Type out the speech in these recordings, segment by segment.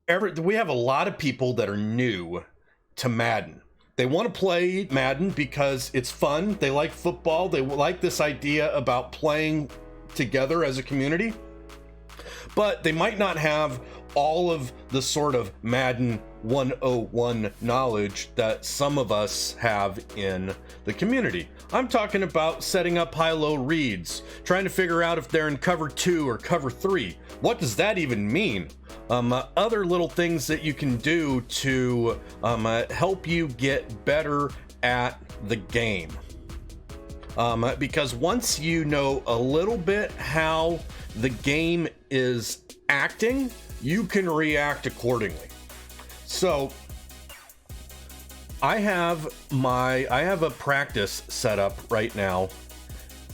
we have a lot of people that are new to Madden. They want to play Madden because it's fun. They like football. They like this idea about playing together as a community. But they might not have all of the sort of Madden 101 knowledge that some of us have in the community. I'm talking about setting up high-low reads, trying to figure out if they're in cover 2 or cover 3. What does that even mean? Other little things that you can do to help you get better at the game. Because once you know a little bit how the game is acting, you can react accordingly. So I have a practice set up right now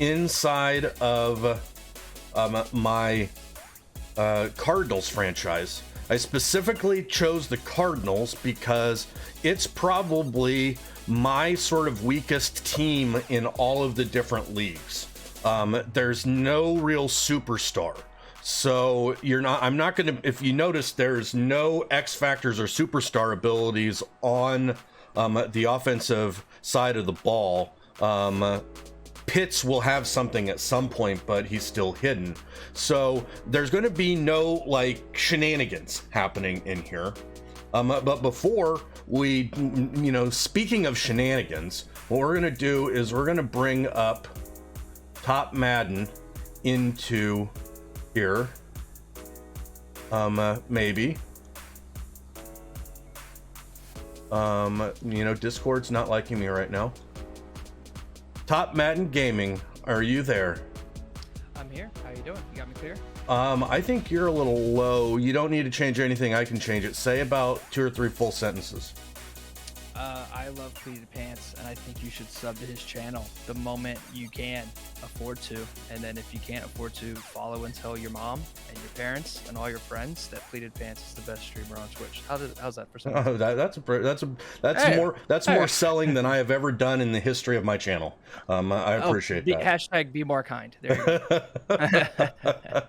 inside of my Cardinals franchise. I specifically chose the Cardinals because it's probably my sort of weakest team in all of the different leagues. There's no real superstar. So I'm not going to, if you notice, there's no X factors or superstar abilities on the offensive side of the ball. Pitts will have something at some point, but he's still hidden. So there's going to be no like shenanigans happening in here. But before we, speaking of shenanigans, what we're going to do is we're going to bring up Top Madden into here. Maybe. Discord's not liking me right now. Top Madden Gaming, are you there? I'm here. How you doing? You got me clear? I think you're a little low. You don't need to change anything. I can change it. Say about 2 or 3 full sentences. I love Pleated Pants, and I think you should sub to his channel the moment you can afford to. And then if you can't afford to, follow and tell your mom and your parents and all your friends that Pleated Pants is the best streamer on Twitch. How's that for something? Oh, that's more selling than I have ever done in the history of my channel. I appreciate that. Hashtag be more kind. There you go.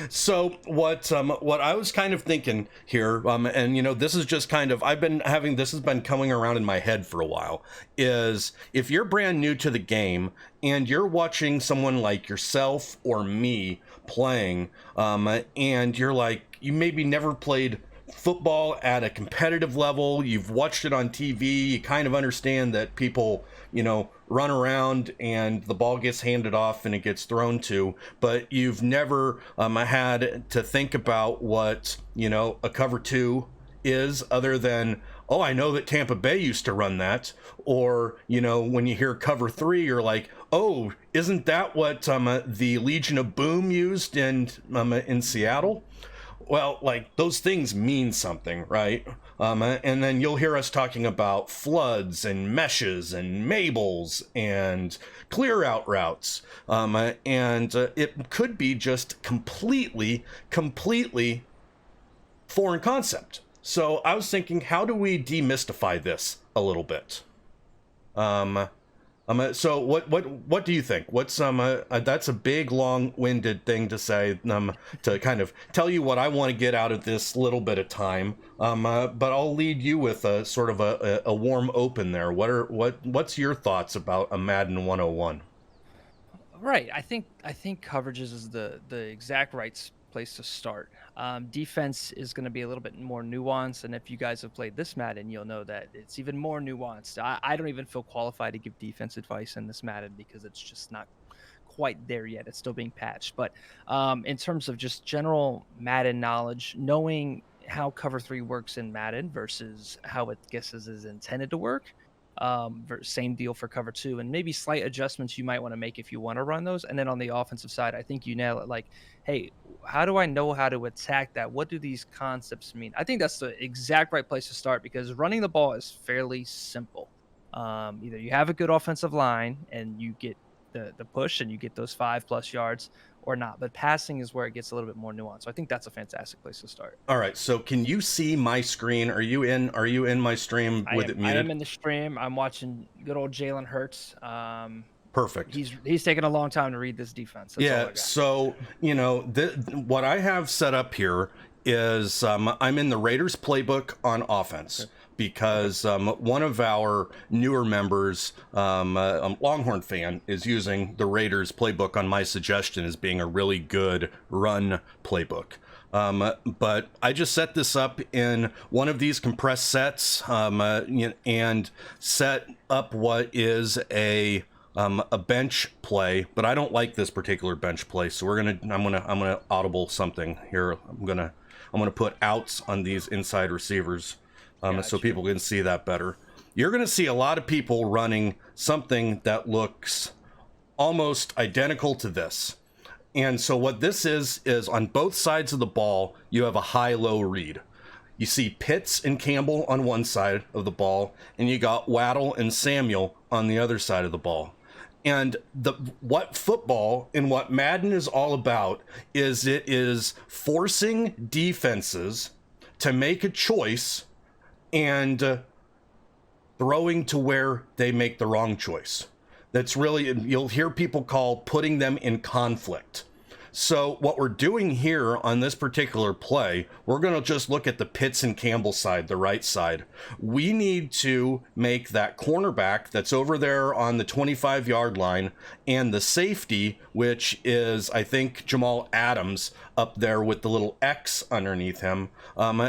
So what I was kind of thinking here, and this is just kind of, this has been coming around in my head for a while, is if you're brand new to the game and you're watching someone like yourself or me playing, and you're like, you maybe never played football at a competitive level, you've watched it on TV, you kind of understand that people, run around and the ball gets handed off and it gets thrown to, but you've never had to think about what, a cover 2 is, other than, oh, I know that Tampa Bay used to run that. Or, when you hear cover 3, you're like, oh, isn't that what the Legion of Boom used in Seattle? Well, like, those things mean something, right? And then you'll hear us talking about floods and meshes and Mables and clear out routes. And it could be just completely foreign concept. So I was thinking, how do we demystify this a little bit? So what do you think? What's that's a big long-winded thing to say, to kind of tell you what I want to get out of this little bit of time. But I'll lead you with a sort of a warm open there. What's your thoughts about a Madden 101? Right. I think coverages is the exact right place to start. Defense is going to be a little bit more nuanced, and if you guys have played this Madden, you'll know that it's even more nuanced. I don't even feel qualified to give defense advice in this Madden because it's just not quite there yet. It's still being patched. But in terms of just general Madden knowledge, knowing how cover 3 works in Madden versus how it is intended to work, same deal for cover 2, and maybe slight adjustments you might want to make if you want to run those. And then on the offensive side, I think you nail it. Like, hey, how do I know how to attack that? What do these concepts mean? I think that's the exact right place to start, because running the ball is fairly simple. Either you have a good offensive line and you get the push and you get those 5+ yards, or not. But passing is where it gets a little bit more nuanced. So I think that's a fantastic place to start. All right. So can you see my screen? Are you in my stream with it muted? I am in the stream. I'm watching good old Jalen Hurts. Perfect. He's taking a long time to read this defense. That's so what I have set up here is I'm in the Raiders playbook on offense because one of our newer members, Longhorn fan, is using the Raiders playbook on my suggestion as being a really good run playbook. But I just set this up in one of these compressed sets and set up what is a bench play, but I don't like this particular bench play. So I'm gonna audible something here. I'm gonna put outs on these inside receivers, so people can see that better. You're gonna see a lot of people running something that looks almost identical to this. And so what this is on both sides of the ball, you have a high-low read. You see Pitts and Campbell on one side of the ball, and you got Waddle and Samuel on the other side of the ball. And what football and what Madden is all about is it is forcing defenses to make a choice and throwing to where they make the wrong choice. That's really, you'll hear people call putting them in conflict. So what we're doing here on this particular play, we're going to just look at the Pitts and Campbell side, the right side. We need to make that cornerback that's over there on the 25-yard line and the safety, which is, I think, Jamal Adams up there with the little X underneath him.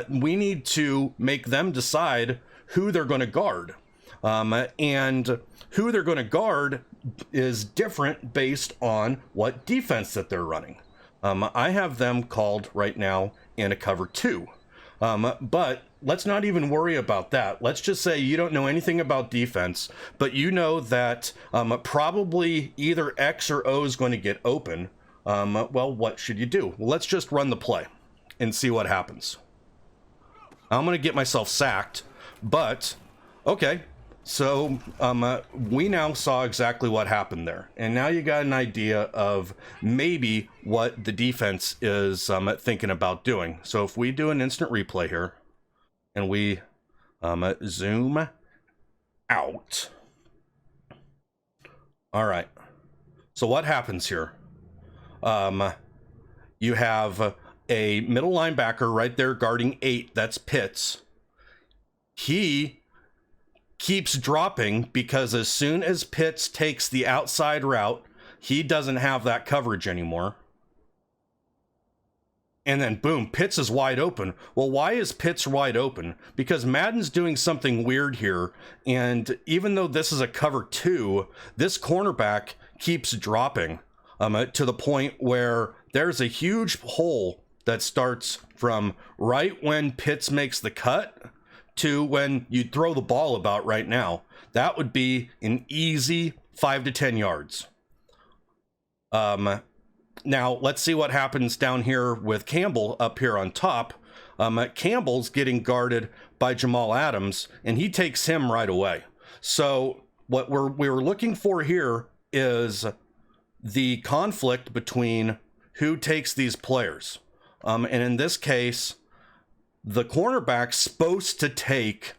We need to make them decide who they're going to guard. And who they're going to guard is different based on what defense that they're running. I have them called right now in a cover 2. But let's not even worry about that. Let's just say you don't know anything about defense, but you know that probably either X or O is going to get open. Well, what should you do? Well, let's just run the play and see what happens. I'm going to get myself sacked, but okay. So we now saw exactly what happened there. And now you got an idea of maybe what the defense is thinking about doing. So if we do an instant replay here and we zoom out. All right. So what happens here? You have a middle linebacker right there guarding 8. That's Pitts. He keeps dropping because as soon as Pitts takes the outside route, he doesn't have that coverage anymore. And then boom, Pitts is wide open. Well, why is Pitts wide open? Because Madden's doing something weird here. And even though this is a cover 2, this cornerback keeps dropping to the point where there's a huge hole that starts from right when Pitts makes the cut to when you throw the ball about right now. That would be an easy 5 to 10 yards. Now, let's see what happens down here with Campbell up here on top. Campbell's getting guarded by Jamal Adams, and he takes him right away. So what we're looking for here is the conflict between who takes these players. And in this case, the cornerback's supposed to take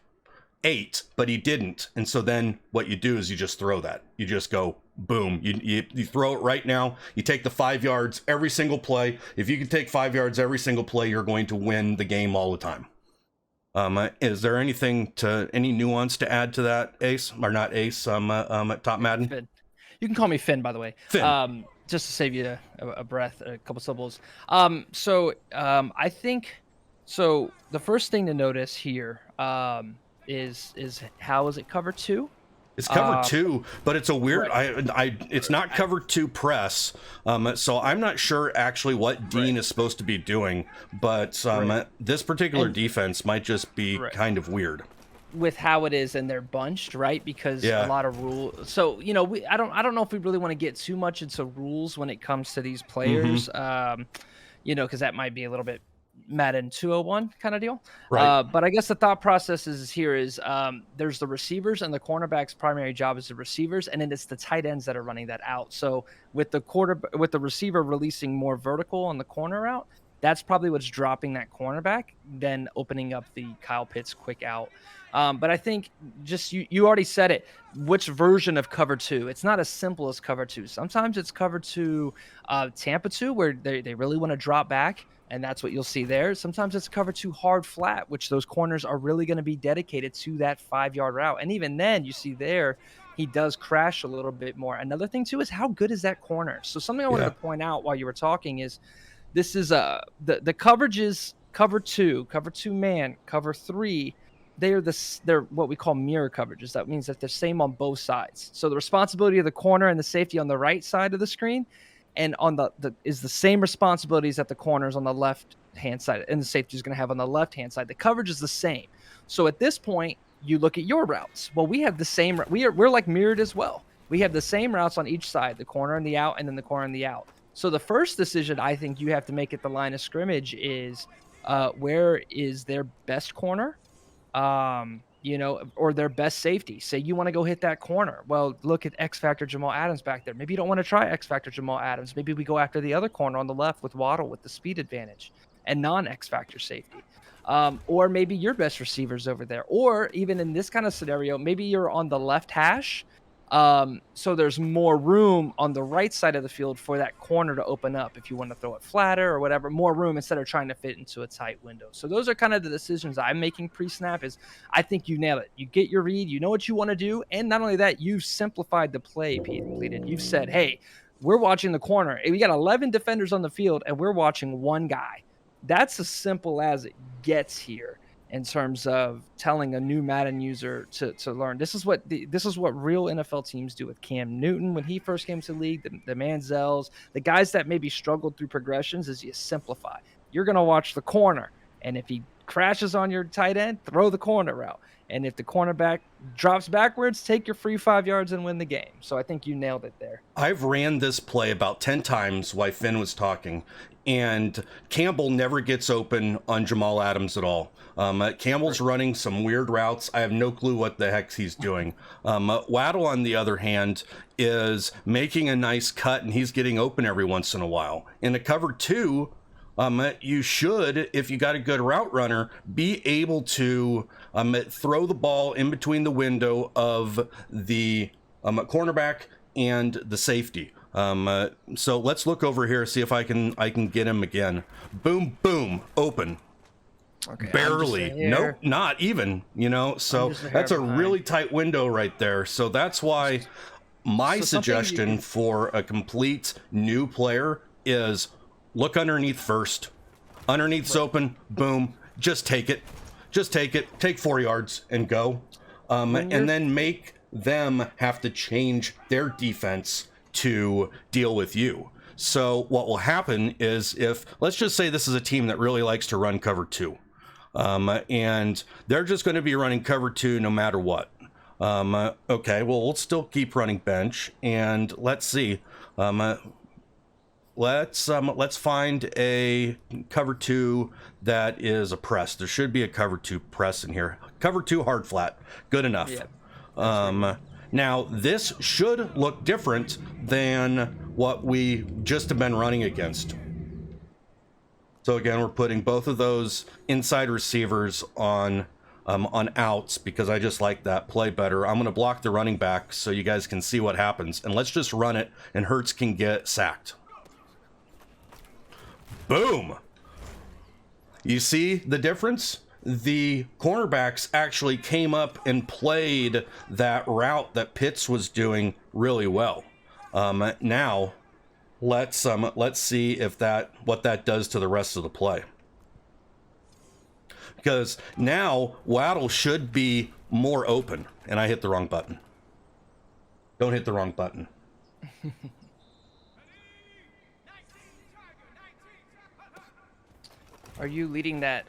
8, but he didn't. And so then what you do is you just throw that. You just go, boom. You throw it right now. You take the 5 yards every single play. If you can take 5 yards every single play, you're going to win the game all the time. Is there any nuance to add to that, Ace? Or not Ace, at Top Madden? Finn. You can call me Finn, by the way. Finn. Just to save you a breath, a couple syllables. I think... So the first thing to notice here is how is it cover 2? It's cover 2, but it's a weird. Right. It's not cover 2 press. So I'm not sure actually what Dean is supposed to be doing, but this particular defense might just be kind of weird with how it is, and they're bunched, right? Because a lot of rules. So I don't know if we really want to get too much into rules when it comes to these players. Because that might be a little bit Madden 201 kind of deal. Right. But I guess the thought process is there's the receivers, and the cornerback's primary job is the receivers, and then it's the tight ends that are running that out. So with the receiver releasing more vertical on the corner route, That's probably what's dropping that cornerback, then opening up the Kyle Pitts quick out. But I think just you already said it. Which version of cover two? It's not as simple as cover two. Sometimes it's cover two, Tampa two, where they really want to drop back, and that's what you'll see there. Sometimes it's cover two hard flat, which those corners are really going to be dedicated to that 5-yard route. And even then, you see there, he does crash a little bit more. Another thing too is how good is that corner? So something I wanted Yeah. to point out while you were talking is this is the coverage is cover two man, cover three. They're what we call mirror coverages. That means that they're same on both sides. So the responsibility of the corner and the safety on the right side of the screen, and on the is the same responsibilities that the corners on the left hand side and the safety is going to have on the left hand side. The coverage is the same. So at this point, you look at your routes. Well, we have the same. We're like mirrored as well. We have the same routes on each side, the corner and the out, and then the corner and the out. So the first decision I think you have to make at the line of scrimmage is where is their best corner, or their best safety. Say you want to go hit that corner. Well, look at X Factor Jamal Adams back there. Maybe you don't want to try X Factor Jamal Adams. Maybe we go after the other corner on the left with Waddle with the speed advantage and non-X Factor safety. Or maybe your best receivers over there. Or even in this kind of scenario, maybe you're on the left hash. So there's more room on the right side of the field for that corner to open up if you want to throw it flatter or whatever, more room instead of trying to fit into a tight window. So those are kind of the decisions I'm making pre-snap. Is I think you nail it. You get your read, you know what you want to do, and not only that, you've simplified the play, Pleated. You've said, hey, we're watching the corner. We got 11 defenders on the field, and we're watching one guy. That's as simple as it gets here in terms of telling a new Madden user to learn. This is what real NFL teams do with Cam Newton when he first came to the league, the Manziels, the guys that maybe struggled through progressions. Is you simplify. You're going to watch the corner, and if he crashes on your tight end, throw the corner route. And if the cornerback drops backwards, take your free 5 yards and win the game. So I think you nailed it there. I've ran this play about 10 times while Finn was talking, and Campbell never gets open on Jamal Adams at all. Campbell's running some weird routes. I have no clue what the heck he's doing. Waddle, on the other hand, is making a nice cut, and he's getting open every once in a while. In a cover two, you should, if you got a good route runner, be able to throw the ball in between the window of the cornerback and the safety. So let's look over here, see if I can get him again. Boom, boom, open. Okay, Barely. Nope, not even, so that's a really tight window right there. So that's why my suggestion for a complete new player is look underneath first. Underneath's open, boom, just take it. Take 4 yards and go. And then make them have to change their defense to deal with you. So what will happen is, if let's just say this is a team that really likes to run cover two, and they're just going to be running cover two no matter what. Okay, well, we'll still keep running bench, and let's see. Let's find a cover two that is a press. There should be a cover two press in here. Cover two hard flat, good enough. Yeah. Now this should look different than what we just have been running against. So again, we're putting both of those inside receivers on outs because I just like that play better. I'm going to block the running back so you guys can see what happens, and let's just run it, and Hurts can get sacked. Boom! You see the difference? The cornerbacks actually came up and played that route that Pitts was doing really well. Now, let's see if what that does to the rest of the play. Because now Waddle should be more open, and I hit the wrong button. Don't hit the wrong button. Are you leading that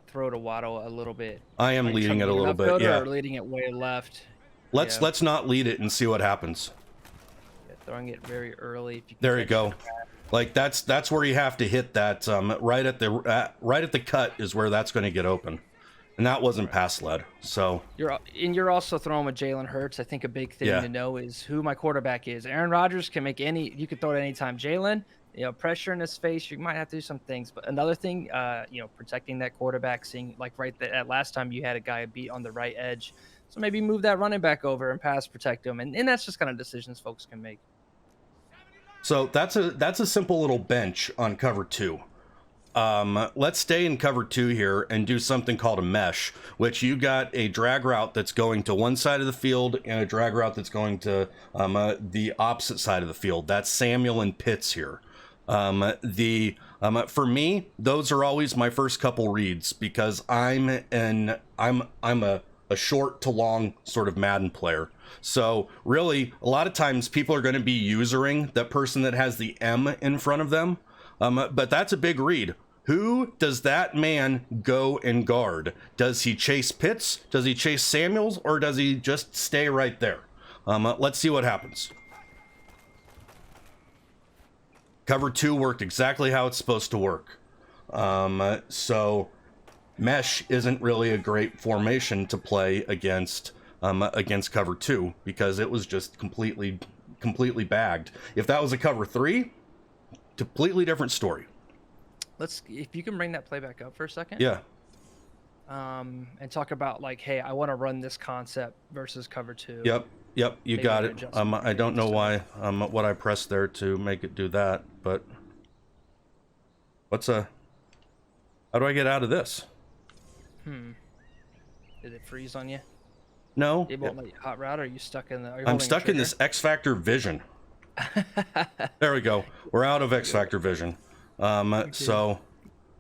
throw to Waddle a little bit? I am leading it a little bit, yeah. Or leading it way left. Let's not lead it and see what happens. Yeah, throwing it very early. If you can there you go. Like that's where you have to hit that right at the cut is where that's going to get open, and that wasn't pass led. So you're also throwing with Jalen Hurts. I think a big thing to know is who my quarterback is. Aaron Rodgers can make you can throw it anytime. Jalen, pressure in his face. You might have to do some things. But another thing, protecting that quarterback, seeing like at last time you had a guy beat on the right edge. So maybe move that running back over and pass protect him. And that's just kind of decisions folks can make. So that's a simple little bench on cover 2. Let's stay in cover 2 here and do something called a mesh, which you got a drag route that's going to one side of the field and a drag route that's going to the opposite side of the field. That's Samuel and Pitts here. For me, those are always my first couple reads because I'm a short to long sort of Madden player. So really, a lot of times people are going to be usering that person that has the M in front of them. But that's a big read. Who does that man go and guard? Does he chase Pitts? Does he chase Samuels? Or does he just stay right there? Let's see what happens. Cover 2 worked exactly how it's supposed to work. So mesh isn't really a great formation to play against cover 2 because it was just completely bagged. If that was a cover 3, completely different story. If you can bring that play back up for a second. Yeah. And talk about like, hey, I want to run this concept versus cover 2. Yep. You got it. I don't know why what I pressed there to make it do that, but how do I get out of this? Did it freeze on you? No. It won't let you hot route, or are you stuck in the... I'm stuck in this X Factor vision. There we go. We're out of X Factor vision. So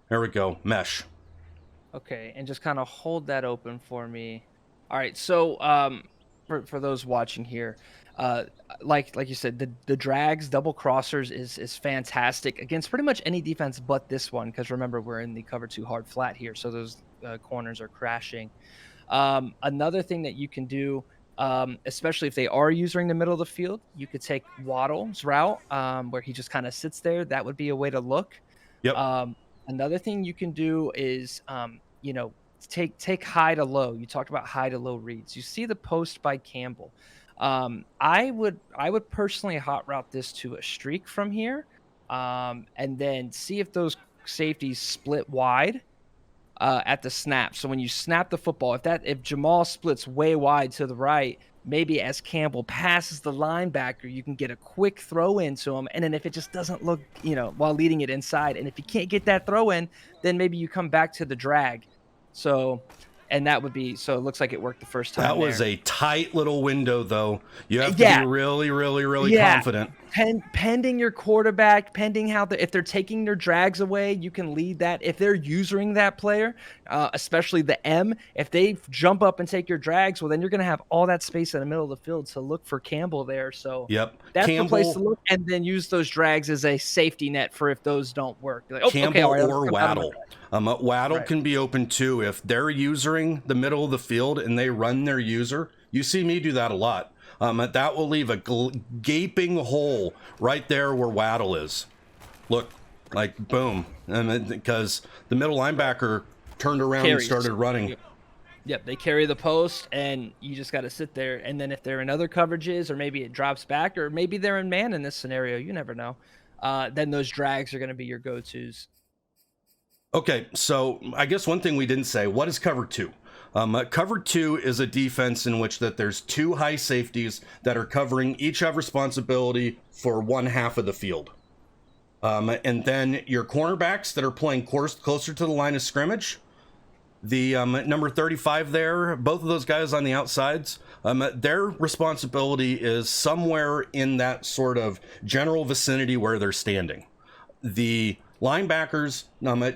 there we go. Mesh. Okay, and just kind of hold that open for me. All right, so for those watching here, like you said, the drags, double crossers is fantastic against pretty much any defense but this one, because remember, we're in the cover 2 hard flat here, so those corners are crashing. Another thing that you can do, especially if they are using the middle of the field, you could take Waddle's route, where he just kind of sits there. That would be a way to look. Yep. Another thing you can do is, take high to low. You talked about high to low reads. You see the post by Campbell. I would personally hot route this to a streak from here, and then see if those safeties split wide at the snap. So when you snap the football, if Jamal splits way wide to the right, maybe as Campbell passes the linebacker, you can get a quick throw into him. And then if it just doesn't look, while leading it inside, and if you can't get that throw in, then maybe you come back to the drag. So it looks like it worked the first time. That was a tight little window, though. You have to be really, really, really confident. Pending your quarterback, pending if they're taking their drags away, you can lead that. If they're using that player, especially the M, if they jump up and take your drags, well, then you're going to have all that space in the middle of the field to look for Campbell there. So that's the place to look, and then use those drags as a safety net for if those don't work. Like, Campbell or Waddle. Waddle can be open too. If they're using the middle of the field and they run their user, you see me do that a lot. That will leave a gaping hole right there where Waddle is. Look, like boom, and because the middle linebacker turned around and started running. Yep, they carry the post, and you just got to sit there. And then if they're in other coverages, or maybe it drops back, or maybe they're in man in this scenario, you never know. Then those drags are going to be your go-tos. Okay, so I guess one thing we didn't say, what is cover 2? Cover 2 is a defense in which that there's 2 high safeties that are covering, each have responsibility for one half of the field. And then your cornerbacks that are playing closer to the line of scrimmage, the number 35 there, both of those guys on the outsides, their responsibility is somewhere in that sort of general vicinity where they're standing. The linebackers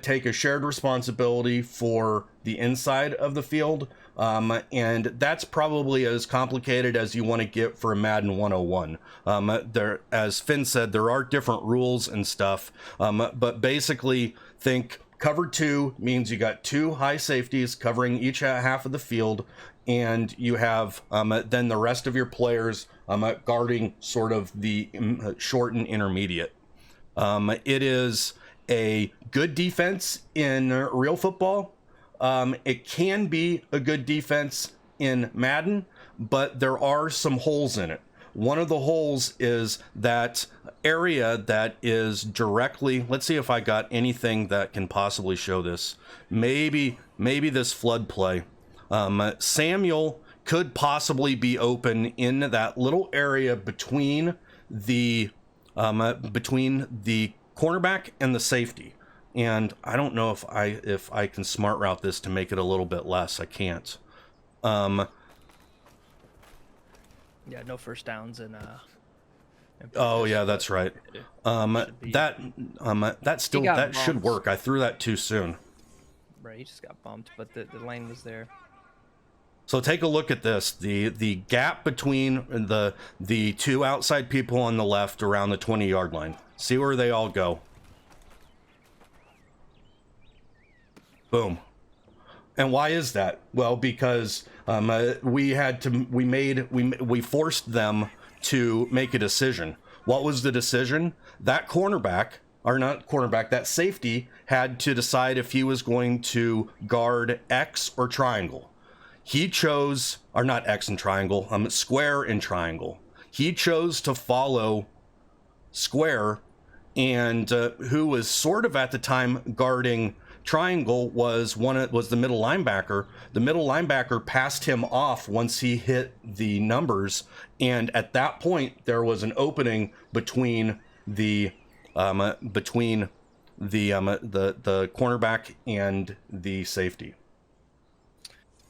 take a shared responsibility for the inside of the field, and that's probably as complicated as you want to get for a Madden 101. As Finn said, there are different rules and stuff, but basically think cover 2 means you got 2 high safeties covering each half of the field, and you have then the rest of your players guarding sort of the short and intermediate. It is a good defense in real football. It can be a good defense in Madden, but there are some holes in it. one of the holes is that area that is directly, let's see if I got anything that can possibly show this. Maybe this flood play. Samuel could possibly be open in that little area between the cornerback and the safety. And I don't know if I can smart route this to make it a little bit less. I can't. Yeah, no first downs and oh yeah, that's right. That should work. I threw that too soon. Right, he just got bumped, but the lane was there. So take a look at this. The gap between the two outside people on the left around the 20-yard line. See where they all go. Boom. And why is that? Well, because we forced them to make a decision. What was the decision? That that safety had to decide if he was going to guard X or triangle. He chose, or not X and triangle, square and triangle. He chose to follow square, and who was sort of at the time guarding triangle was the middle linebacker. The middle linebacker passed him off once he hit the numbers, and at that point there was an opening between the cornerback and the safety.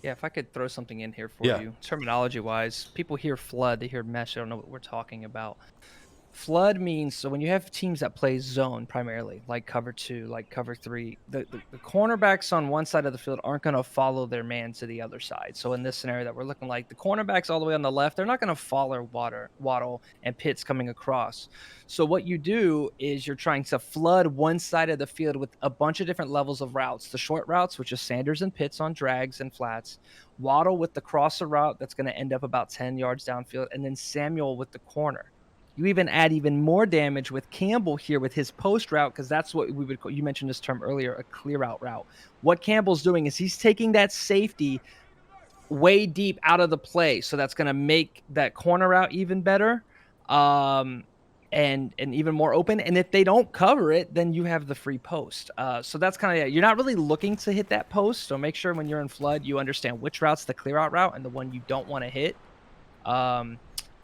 Yeah, if I could throw something in here for you, terminology wise, people hear flood, they hear mesh, they don't know what we're talking about. Flood means, so when you have teams that play zone primarily, like cover 2, like cover 3, the cornerbacks on one side of the field aren't going to follow their man to the other side. So in this scenario that we're looking like, the cornerbacks all the way on the left, they're not going to follow Waddle and Pitts coming across. So what you do is you're trying to flood one side of the field with a bunch of different levels of routes. The short routes, which is Sanders and Pitts on drags and flats, Waddle with the crosser route that's going to end up about 10 yards downfield, and then Samuel with the corner. You even add even more damage with Campbell here with his post route, because that's what we would call, you mentioned this term earlier, a clear out route. What Campbell's doing is he's taking that safety way deep out of the play. So that's going to make that corner route even better and even more open. And if they don't cover it, then you have the free post. So that's kind of, you're not really looking to hit that post. So make sure when you're in flood, you understand which route's the clear out route and the one you don't want to hit.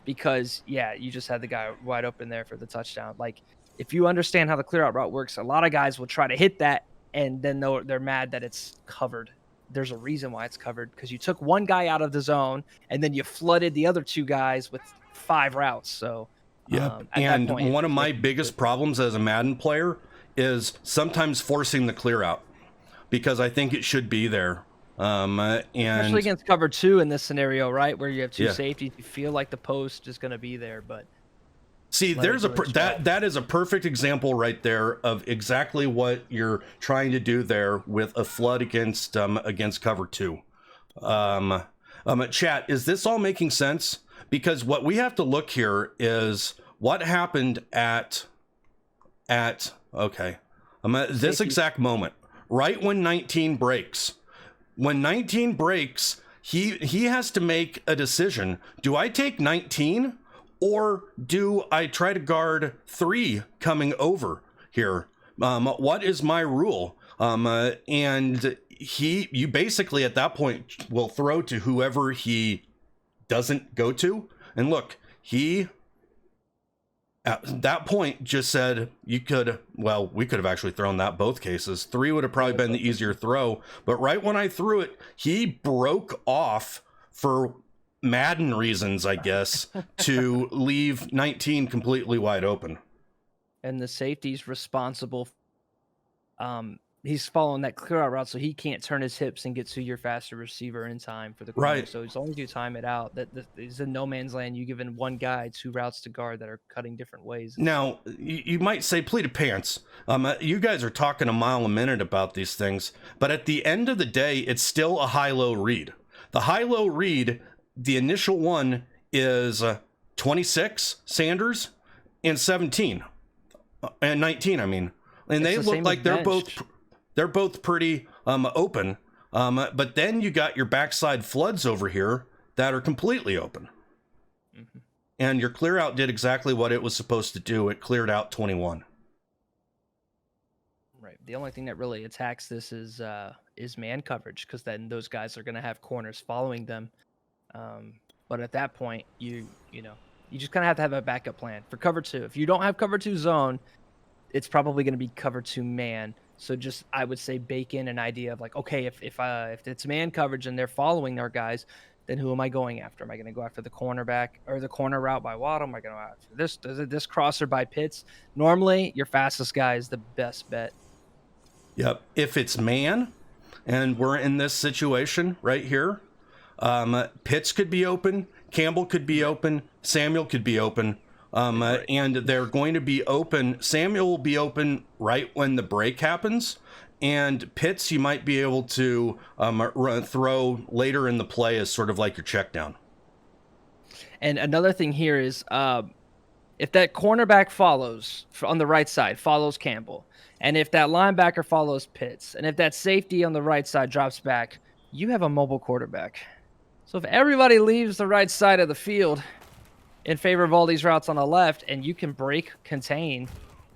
Because, yeah, you just had the guy wide open there for the touchdown. Like, if you understand how the clear out route works, a lot of guys will try to hit that, and then they're mad that it's covered. There's a reason why it's covered, because you took one guy out of the zone, and then you flooded the other two guys with 5 routes. So, yeah. And one of my biggest problems as a Madden player is sometimes forcing the clear out, because I think it should be there. And especially against cover 2 in this scenario, right, where you have 2 safeties, you feel like the post is going to be there, but see, there's that is a perfect example right there of exactly what you're trying to do there with a flood against cover 2. Chat, is this all making sense? Because what we have to look here is what happened at this exact moment, right when 19 breaks. When 19 breaks, he has to make a decision. Do I take 19 or do I try to guard 3 coming over here? What is my rule? And you basically at that point will throw to whoever he doesn't go to. And look, he at that point just said we could have actually thrown that both cases. 3 would have probably been the easier throw, but right when I threw it, he broke off for Madden reasons, I guess, to leave 19 completely wide open. And the safety's responsible. He's following that clear out route, so he can't turn his hips and get to your faster receiver in time for the corner. Right. So as long as you time it out, that is in no man's land. You given one guy 2 routes to guard that are cutting different ways. Now, you might say, pleated pants. You guys are talking a mile a minute about these things, but at the end of the day, it's still a high-low read. The high-low read, the initial one is 26 Sanders and 17 and 19. I mean, and they look like they're both pretty open, but then you got your backside floods over here that are completely open. Mm-hmm. and your clear out did exactly what it was supposed to do. It cleared out 21. Right. The only thing that really attacks this is man coverage, because then those guys are going to have corners following them. But at that point, you just kind of have to have a backup plan for cover two. If you don't have cover two zone, it's probably going to be cover two man. So just, I would say, bake in an idea of like, okay, if it's man coverage and they're following our guys, then who am I going after? Am I going to go after the cornerback or the corner route by Waddle? Am I going to go after this crosser by Pitts? Normally, your fastest guy is the best bet. Yep. If it's man, and we're in this situation right here, Pitts could be open, Campbell could be open, Samuel could be open, Right. and they're going to be open. Samuel will be open right when the break happens, and Pitts you might be able to throw later in the play as sort of like your check down. And another thing here is, if that cornerback follows on the right side, follows Campbell, and if that linebacker follows Pitts, and if that safety on the right side drops back, you have a mobile quarterback. So if everybody leaves the right side of the field in favor of all these routes on the left, and you can break, contain,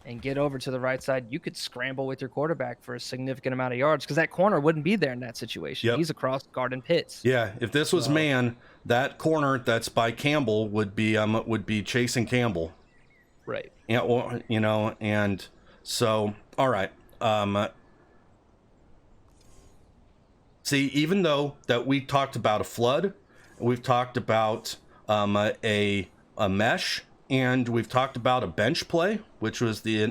and get over to the right side, you could scramble with your quarterback for a significant amount of yards, because that corner wouldn't be there in that situation. Yep. He's across guarding Pitts. Yeah, if this was man, that corner that's by Campbell would be chasing Campbell. Right. Yeah, well, and so all right. See, even though that we talked about a flood, we've talked about a mesh, and we've talked about a bench play, which was the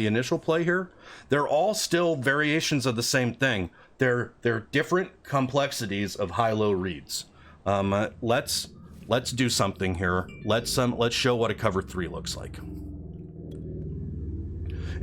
initial play here. They're all still variations of the same thing. They're different complexities of high-low reads. Let's do something here. Let's show what a cover 3 looks like.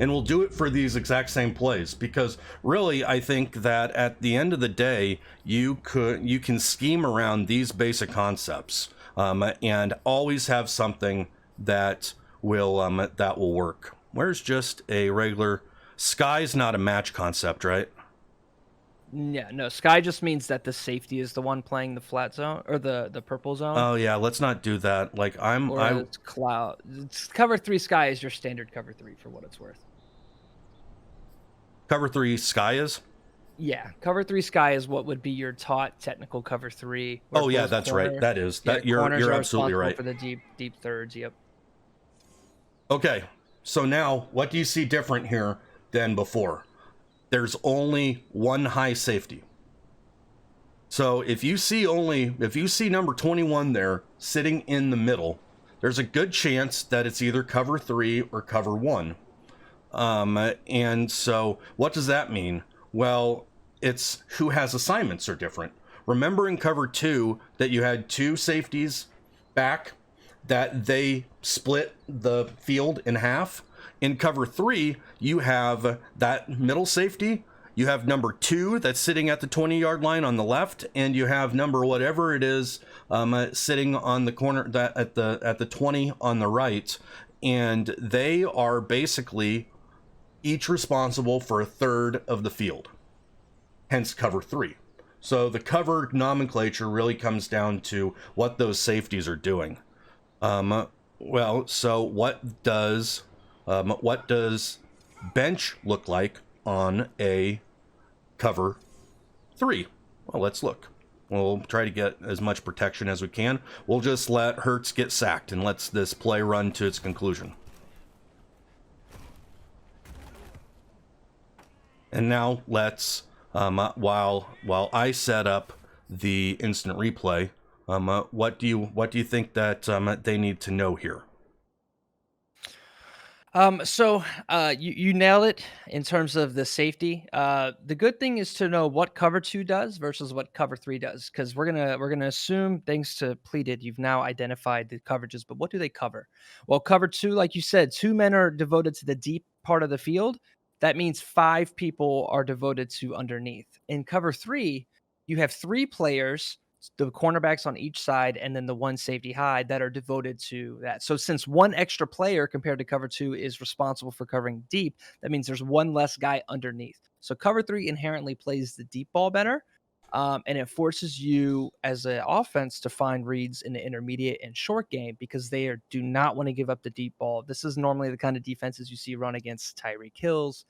And we'll do it for these exact same plays, because really I think that at the end of the day, you can scheme around these basic concepts, and always have something that will work. Where's just a regular sky's not a match concept, right? Yeah, no, sky just means that the safety is the one playing the flat zone or the purple zone. Oh yeah, let's not do that. Like It's cloud. It's cover 3 sky is your standard cover 3 for what it's worth. Cover 3 sky is? Yeah, cover 3 sky is what would be your taught technical cover 3. Oh yeah, that's right. That is. That you're absolutely right. For the deep thirds, yep. Okay. So now, what do you see different here than before? There's only one high safety. So if you see number 21 there sitting in the middle, there's a good chance that it's either cover 3 or cover 1. And so what does that mean? Well, it's who has assignments are different. Remember in cover 2 that you had 2 safeties back, that they split the field in half. In cover 3, you have that middle safety. You have number 2 that's sitting at the 20-yard line on the left, and you have number whatever it is sitting on the corner at the 20 on the right, and they are basically each responsible for a third of the field. Hence cover 3. So the cover nomenclature really comes down to what those safeties are doing. Well, so what does bench look like on a cover 3? Well, let's look. We'll try to get as much protection as we can. We'll just let Hurts get sacked and let's this play run to its conclusion. And now let's, while I set up the instant replay, what do you think that they need to know here? You nail it in terms of the safety. The good thing is to know what cover 2 does versus what cover 3 does, because we're gonna assume, thanks to Pleated, you've now identified the coverages. But what do they cover? Well, cover 2, like you said, 2 men are devoted to the deep part of the field. That means 5 people are devoted to underneath. In cover 3, you have 3 players, the cornerbacks on each side, and then the one safety high that are devoted to that. So since one extra player compared to cover 2 is responsible for covering deep, that means there's one less guy underneath. So cover 3 inherently plays the deep ball better. And it forces you as an offense to find reads in the intermediate and short game because do not want to give up the deep ball. This is normally the kind of defenses you see run against Tyreek Hills,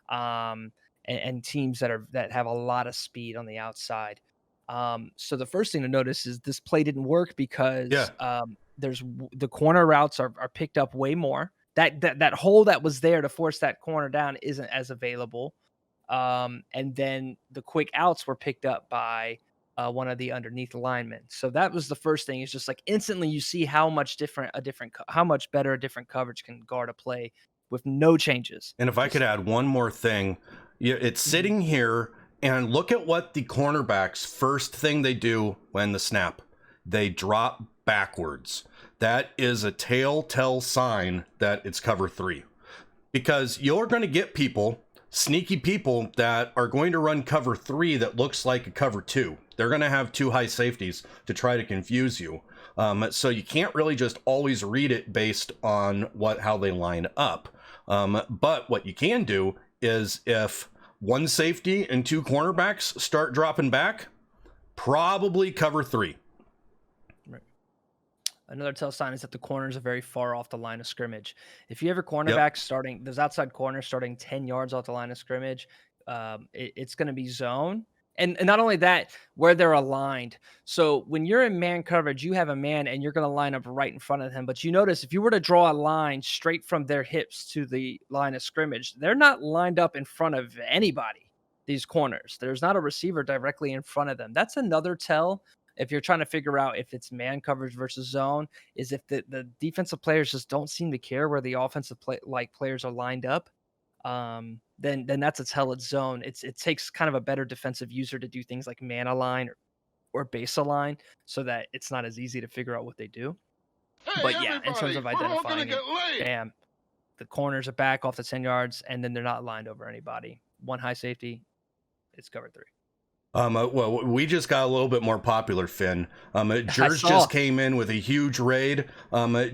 and teams that have a lot of speed on the outside. So the first thing to notice is this play didn't work because Yeah. the corner routes are picked up way more. That hole that was there to force that corner down isn't as available. And then the quick outs were picked up by one of the underneath linemen. So that was the first thing. Is just like instantly you see how much how much better a different coverage can guard a play with no changes. And if I could Just add one more thing, it's Mhm. sitting here, and look at what the cornerbacks first thing they do when the snap, they drop backwards. That is a telltale sign that it's cover three, because you're going to get sneaky people that are going to run cover three that looks like a cover two. They're going to have two high safeties to try to confuse you. So you can't really just always read it based on how they line up. But what you can do is, if one safety and two cornerbacks start dropping back, probably cover three. Right. Another tell sign is that the corners are very far off the line of scrimmage. If you have your Yep. cornerback starting, those outside corners starting 10 yards off the line of scrimmage, it's going to be zone. And not only that, where they're aligned. So when you're in man coverage, you have a man and you're going to line up right in front of him. But you notice if you were to draw a line straight from their hips to the line of scrimmage, they're not lined up in front of anybody, these corners. There's not a receiver directly in front of them. That's another tell if you're trying to figure out if it's man coverage versus zone, is if the defensive players just don't seem to care where the players are lined up, then that's a tell it's zone. It takes kind of a better defensive user to do things like man align or base align so that it's not as easy to figure out what they do. Hey, But yeah, in terms everybody, of we're all gonna identifying it, get laid. bam, the corners are back off the 10 yards, and then they're not lined over anybody. One high safety, it's cover three. Well, we just got a little bit more popular, Finn. I Jers saw. just came in with a huge raid.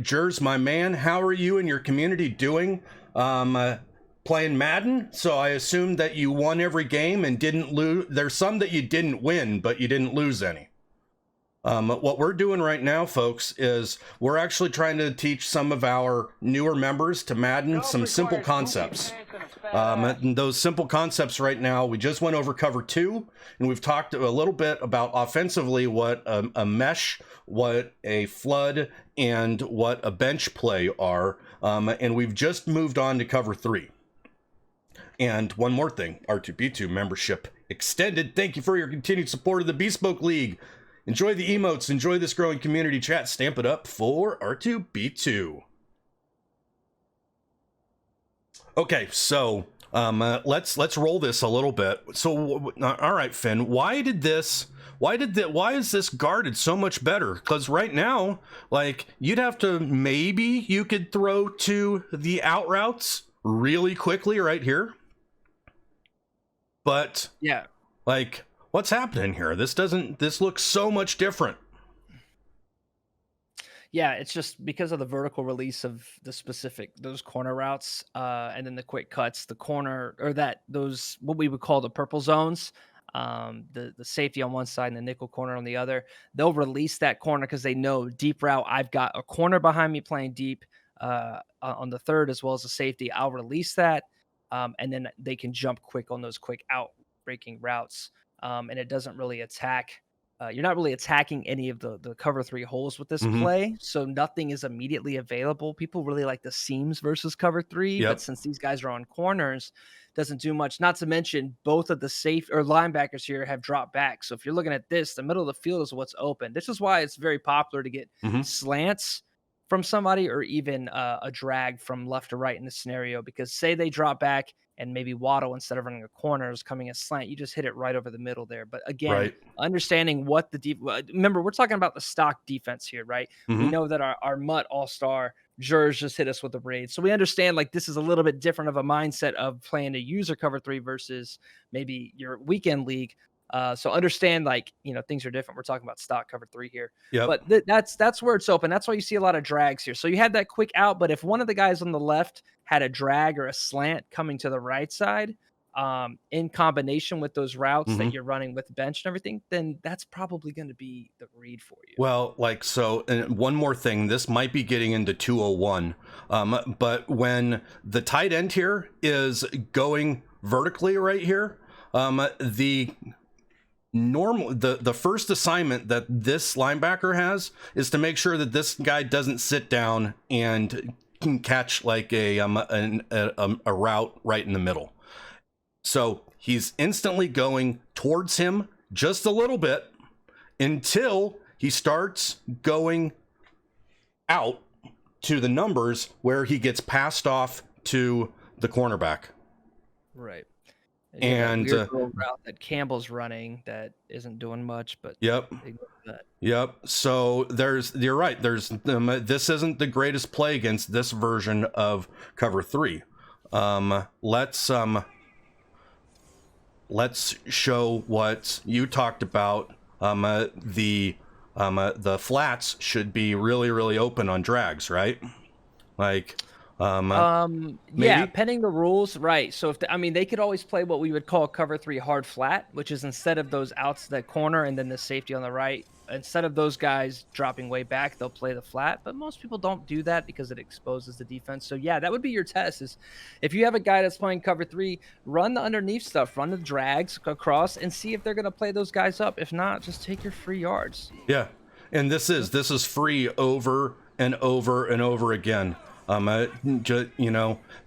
Jers, my man, how are you and your community doing? Playing Madden, so I assume that you won every game and didn't lose. There's some that you didn't win, but you didn't lose any. What we're doing right now, folks, is we're actually trying to teach some of our newer members to Madden some simple concepts. And those simple concepts right now, we just went over cover two, and we've talked a little bit about offensively what a mesh, what a flood, and what a bench play are. And we've just moved on to cover three. And one more thing, R2B2 membership extended. Thank you for your continued support of the Bespoke League. Enjoy the emotes, enjoy this growing community chat. Stamp it up for R2B2. Okay, so let's roll this a little bit. So, all right, Finn, why is this guarded so much better? Because right now, like, you could throw to the out routes really quickly right here. But Yeah. like, what's happening here? This looks so much different. Yeah, it's just because of the vertical release of those corner routes, and then the quick cuts, the corner or those what we would call the purple zones, the safety on one side and the nickel corner on the other. They'll release that corner because they know deep route. I've got a corner behind me playing deep on the third as well as a safety. I'll release that, and then they can jump quick on those quick out breaking routes, and it doesn't really attack. You're not really attacking any of the cover three holes with this Mm-hmm. play, so nothing is immediately available. People really like the seams versus cover three, but Yep. since these guys are on corners, doesn't do much. Not to mention both of the safe or linebackers here have dropped back. So if you're looking at this, the middle of the field is what's open. This is why it's very popular to get Mm-hmm. slants from somebody or even a drag from left to right in this scenario. Because say they drop back and maybe Waddle, instead of running a corner, is coming a slant, you just hit it right over the middle there. But again, Right. understanding what remember, we're talking about the stock defense here, right? We Mm-hmm. know that our Mutt all-star Jers just hit us with a raid. So we understand like this is a little bit different of a mindset of playing a user cover three versus maybe your weekend league. So understand like, things are different. We're talking about stock cover three here, Yep. but that's where it's open. That's why you see a lot of drags here. So you had that quick out, but if one of the guys on the left had a drag or a slant coming to the right side, in combination with those routes Hmm. that you're running with the bench and everything, then that's probably going to be the read for you. Well, like, so, and one more thing, this might be getting into 201, but when the tight end here is going vertically right here, the first assignment that this linebacker has is to make sure that this guy doesn't sit down and can catch like a route right in the middle. So he's instantly going towards him just a little bit until he starts going out to the numbers where he gets passed off to the cornerback. Right. And weird little route that Campbell's running that isn't doing much, but yep. ignore that. Yep. So you're right. This isn't the greatest play against this version of cover 3. Let's show what you talked about. The flats should be really, really open on drags, right? Like, yeah, maybe? pending the rules, right? So if they could always play what we would call cover 3 hard flat, which is instead of those outs to that corner and then the safety on the right, instead of those guys dropping way back, they'll play the flat. But most people don't do that because it exposes the defense. So yeah, that would be your test. Is if you have a guy that's playing cover 3, run the underneath stuff, run the drags across, and see if they're going to play those guys up. If not, just take your free yards. Yeah, and this is free over and over and over again.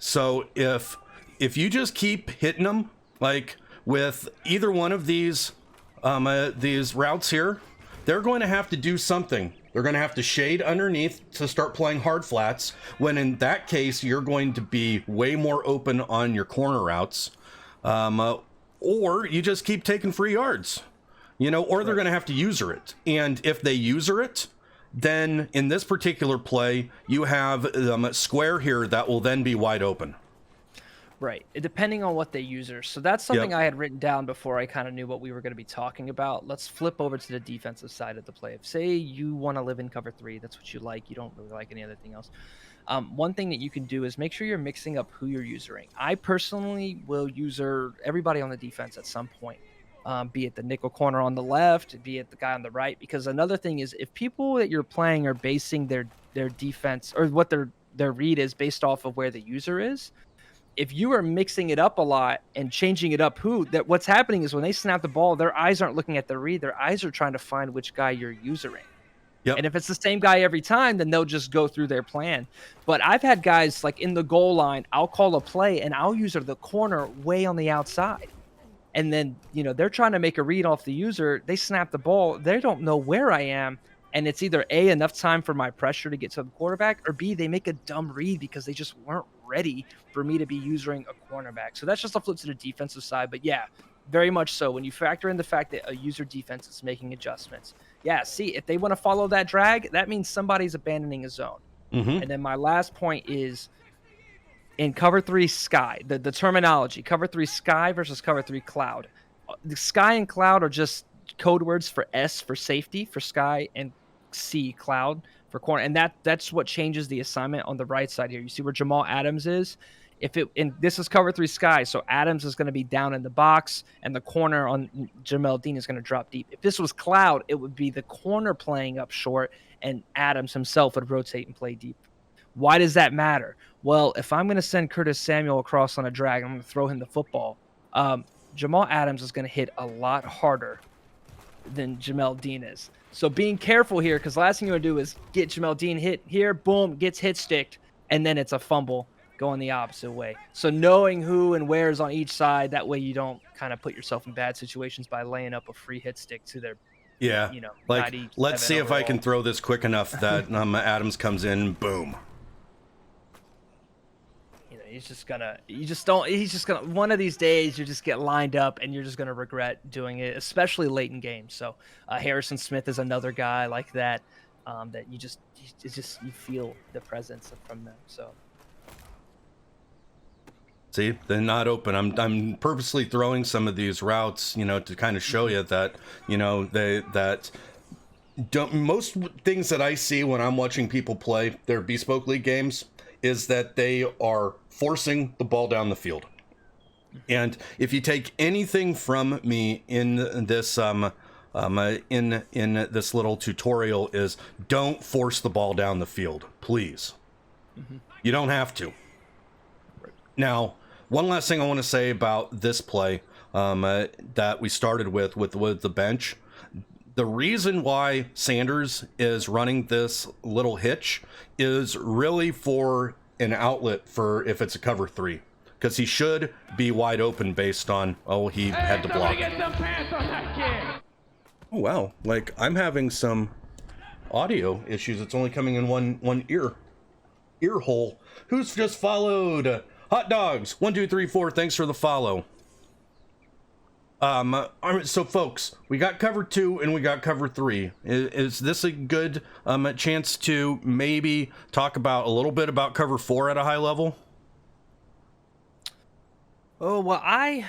So if you just keep hitting them, like with either one of these routes here, they're going to have to do something. They're going to have to shade underneath to start playing hard flats, when in that case, you're going to be way more open on your corner routes. Or you just keep taking free yards, or they're going to have to user it. And if they user it, then in this particular play, you have a square here that will then be wide open. Right. Depending on what they user. So that's something I had written down before I kind of knew what we were going to be talking about. Let's flip over to the defensive side of the play. If, say, you want to live in cover 3, that's what you like. You don't really like any other thing else. One thing that you can do is make sure you're mixing up who you're usering. I personally will user everybody on the defense at some point. Be it the nickel corner on the left, be it the guy on the right. Because another thing is, if people that you're playing are basing their defense or what their read is based off of where the user is, if you are mixing it up a lot and changing it up, what's happening is when they snap the ball, their eyes aren't looking at the read. Their eyes are trying to find which guy you're usering. Yep. And if it's the same guy every time, then they'll just go through their plan. But I've had guys like in the goal line, I'll call a play and I'll use the corner way on the outside. And then, they're trying to make a read off the user. They snap the ball. They don't know where I am. And it's either A, enough time for my pressure to get to the quarterback, or B, they make a dumb read because they just weren't ready for me to be using a cornerback. So that's just a flip to the defensive side. But yeah, very much so. When you factor in the fact that a user defense is making adjustments, yeah, see, if they want to follow that drag, that means somebody's abandoning a zone. Mm-hmm. And then my last point is in cover 3 sky, the terminology, cover 3 sky versus cover 3 cloud. The sky and cloud are just code words for S for safety for sky and C cloud for corner, and that's what changes the assignment on the right side here. You see where Jamal Adams is. And this is cover 3 sky, so Adams is going to be down in the box, and the corner on Jamel Dean is going to drop deep. If this was cloud, it would be the corner playing up short, and Adams himself would rotate and play deep. Why does that matter? Well, if I'm going to send Curtis Samuel across on a drag, I'm going to throw him the football. Jamal Adams is going to hit a lot harder than Jamel Dean is. So being careful here, because last thing you want to do is get Jamel Dean hit here, boom, gets hit sticked, and then it's a fumble going the opposite way. So knowing who and where is on each side, that way you don't kind of put yourself in bad situations by laying up a free hit stick to their, like, let's see if I can throw this quick enough that Adams comes in, boom. One of these days you just get lined up and you're just going to regret doing it, especially late in games. So Harrison Smith is another guy like that, that you feel the presence from them. So see, they're not open. I'm purposely throwing some of these routes, to kind of show you that, most things that I see when I'm watching people play their Bespoke League games is that they are forcing the ball down the field. And if you take anything from me in this in this little tutorial, is don't force the ball down the field, please. You don't have to. Now, one last thing I want to say about this play that we started with the bench. The reason why Sanders is running this little hitch is really for an outlet for if it's a cover 3. Because he should be wide open based on, he had to block. Get some pants on that kid. Oh, wow. Like, I'm having some audio issues. It's only coming in one ear hole. Who's just followed? Hot Dogs, 1, 2, 3, 4. Thanks for the follow. All right, so folks, we got cover 2 and we got cover 3. Is this a good chance to maybe talk about a little bit about cover 4 at a high level? Oh, well, I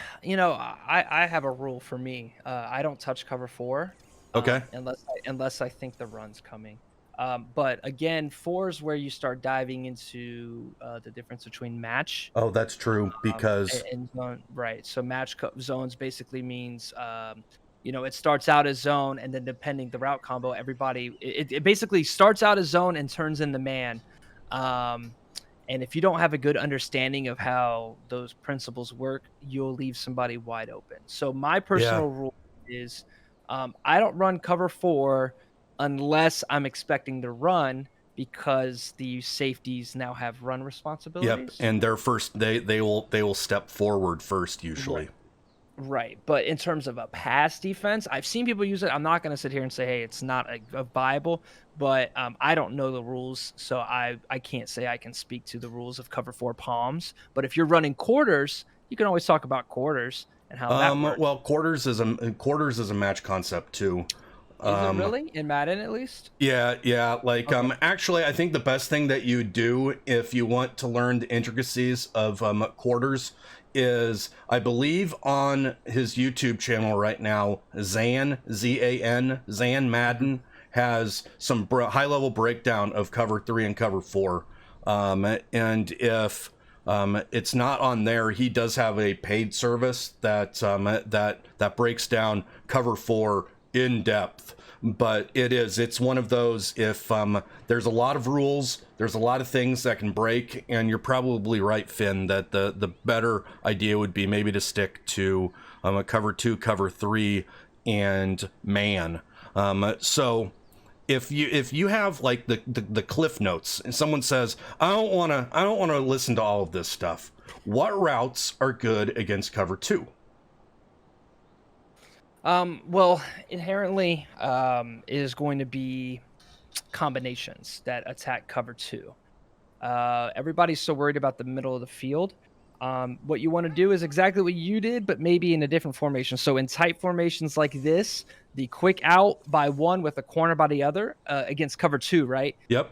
have a rule for me. I don't touch cover 4. Okay. Unless I think the run's coming. But again, 4 is where you start diving into the difference between match. Oh, that's true, because and zone, right. So zones basically means it starts out as zone, and then depending the route combo, everybody it basically starts out as zone and turns into man. And if you don't have a good understanding of how those principles work, you'll leave somebody wide open. So my personal rule is I don't run cover 4 unless I'm expecting to run, because the safeties now have run responsibilities. Yep, and they're first. They will step forward first usually. Right, but in terms of a pass defense, I've seen people use it. I'm not going to sit here and say, hey, it's not a Bible, but I don't know the rules, so I can't say I can speak to the rules of cover 4 palms. But if you're running quarters, you can always talk about quarters and how that works. Well, quarters is a match concept too. Is it really? In Madden, at least? Yeah. Like, okay. Actually, I think the best thing that you do if you want to learn the intricacies of quarters is, I believe on his YouTube channel right now, Zan Madden has some high-level breakdown of cover 3 and cover 4. And if it's not on there, he does have a paid service that that breaks down cover 4 in depth. But it's one of those, if there's a lot of rules, there's a lot of things that can break, and you're probably right, Finn, that the better idea would be maybe to stick to a cover 2, cover 3, and man. So if you have like the cliff notes, and someone says, I don't want to listen to all of this stuff, what routes are good against cover 2? Well, inherently, it is going to be combinations that attack cover 2. Everybody's so worried about the middle of the field. What you want to do is exactly what you did, but maybe in a different formation. So in tight formations like this, the quick out by one with a corner by the other against cover 2, right? Yep.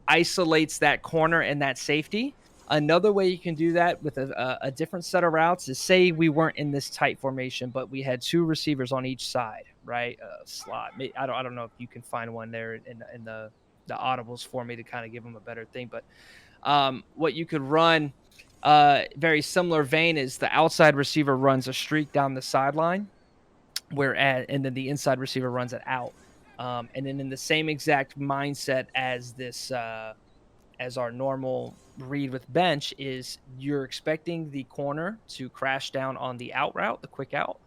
Isolates that corner and that safety. Another way you can do that with a different set of routes is, say we weren't in this tight formation, but we had 2 receivers on each side, right? Slot. I don't know if you can find one there in the audibles for me to kind of give them a better thing. But what you could run, very similar vein, is the outside receiver runs a streak down the sideline, and then the inside receiver runs it out. And then in the same exact mindset as this, as our normal read with bench, is you're expecting the corner to crash down on the out route, the quick out,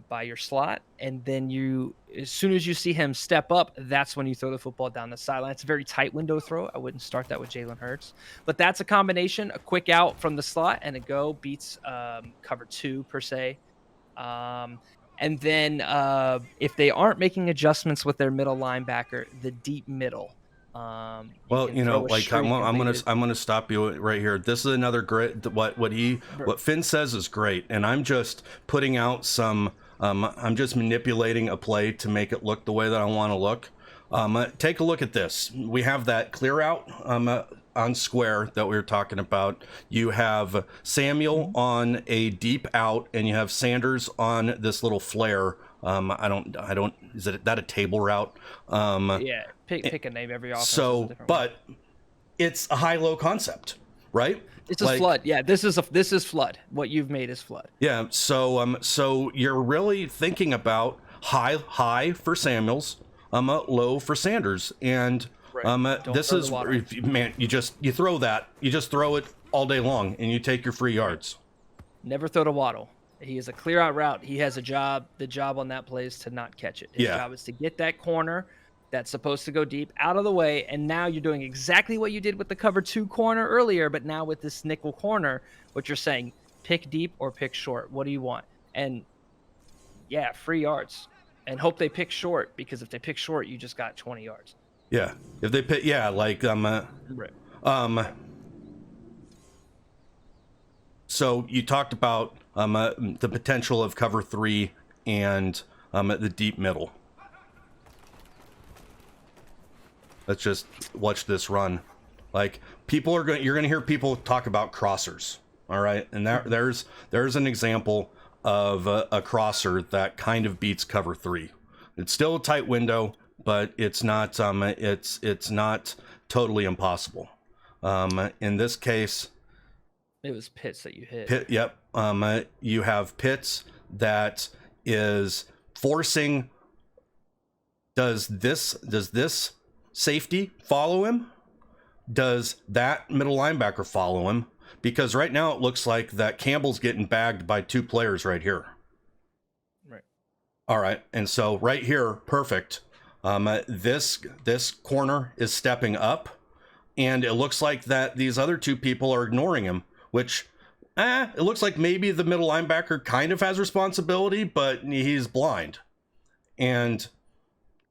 by your slot, and then as soon as you see him step up, that's when you throw the football down the sideline. It's a very tight window throw. I wouldn't start that with Jalen Hurts, but that's a combination: a quick out from the slot and a go beats cover 2 per se. And then if they aren't making adjustments with their middle linebacker, the deep middle. Well, like I'm gonna stop you right here. This is another great. What Finn says is great, and I'm just putting out some. I'm just manipulating a play to make it look the way that I want to look. Take a look at this. We have that clear out on square that we were talking about. You have Samuel on a deep out, and you have Sanders on this little flare. I don't. Is that a table route? Yeah. Pick a name every offense. So, but it's a high-low concept. right? This is flood. Yeah, this is flood. What you've made is flood. Yeah. So you're really thinking about high for Samuels, low for Sanders, and this is, man, you throw it all day long, and you take your free yards. Never throw to Waddle. He is a clear out route. He has a job. The job on that play is to not catch it. His job is to get that corner that's supposed to go deep out of the way. And now you're doing exactly what you did with the cover 2 corner earlier, but now with this nickel corner, what you're saying, pick deep or pick short. What do you want? And yeah, free yards. And hope they pick short, because if they pick short, you just got 20 yards. Yeah. If they pick, right. So you talked about the potential of cover 3 and the deep middle. Let's just watch this run. Like, you're going to hear people talk about crossers. All right. And there's an example of a crosser that kind of beats cover 3. It's still a tight window, but it's not it's not totally impossible. In this case, it was Pitts that you hit. Yep. You have Pitts that is forcing. Does this safety follow him? Does that middle linebacker follow him? Because right now it looks like that Campbell's getting bagged by 2 players right here. Right. All right. And so right here, perfect. This corner is stepping up, and it looks like that these other 2 people are ignoring him, which it looks like maybe the middle linebacker kind of has responsibility, but he's blind. And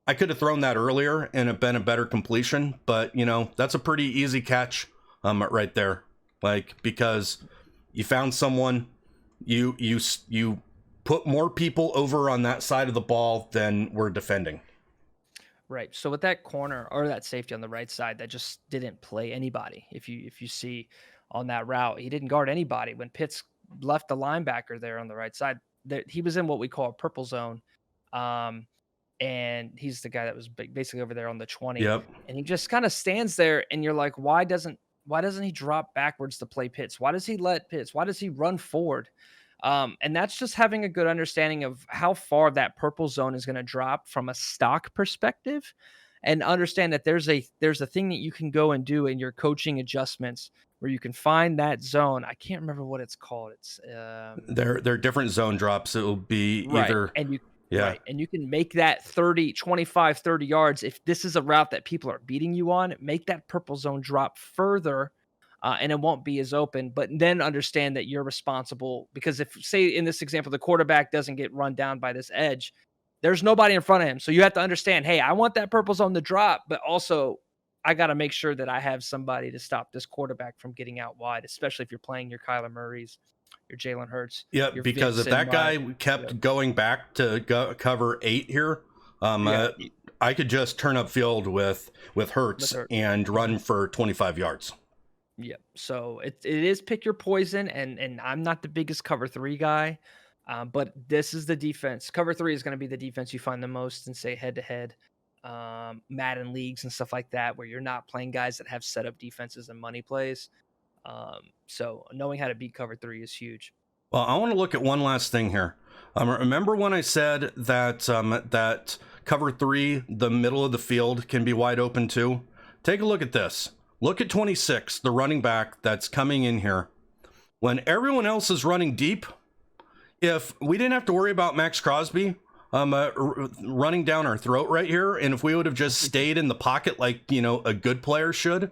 I could have thrown that earlier and have been a better completion, but that's a pretty easy catch right there. Like, because you found someone, you put more people over on that side of the ball than we're defending. Right. So with that corner or that safety on the right side, that just didn't play anybody. If you see on that route, he didn't guard anybody. When Pitts left the linebacker there on the right side, he was in what we call a purple zone. And he's the guy that was basically over there on the 20. Yep. And he just kind of stands there, and you're like, why doesn't he drop backwards to play Pitts? Why does he let Pitts? Why does he run forward? And that's just having a good understanding of how far that purple zone is going to drop from a stock perspective, and understand that there's a thing that you can go and do in your coaching adjustments where you can find that zone. I can't remember what it's called. It's there are different zone drops. It will be either Right. And you can make that 30, 25, 30 yards. If this is a route that people are beating you on, make that purple zone drop further, and it won't be as open. But then understand that you're responsible, because if, say, in this example, the quarterback doesn't get run down by this edge, there's nobody in front of him. So you have to understand, hey, I want that purple zone to drop, but also I got to make sure that I have somebody to stop this quarterback from getting out wide, especially if you're playing your Kyler Murrays, your Jalen Hurts. Yeah, because if that guy kept going back to cover 8 here, I could just turn up field with Hurts and run for 25 yards. Yeah, so it is pick your poison, and I'm not the biggest cover 3 guy, but this is the defense. Cover 3 is going to be the defense you find the most in, say, head-to-head Madden leagues and stuff like that, where you're not playing guys that have set-up defenses and money plays. So knowing how to beat cover 3 is huge. Well, I want to look at one last thing here. Remember when I said that that cover 3, the middle of the field, can be wide open too? Take a look at this. Look at 26, the running back that's coming in here. When everyone else is running deep, if we didn't have to worry about Max Crosby running down our throat right here, and if we would have just stayed in the pocket like a good player should,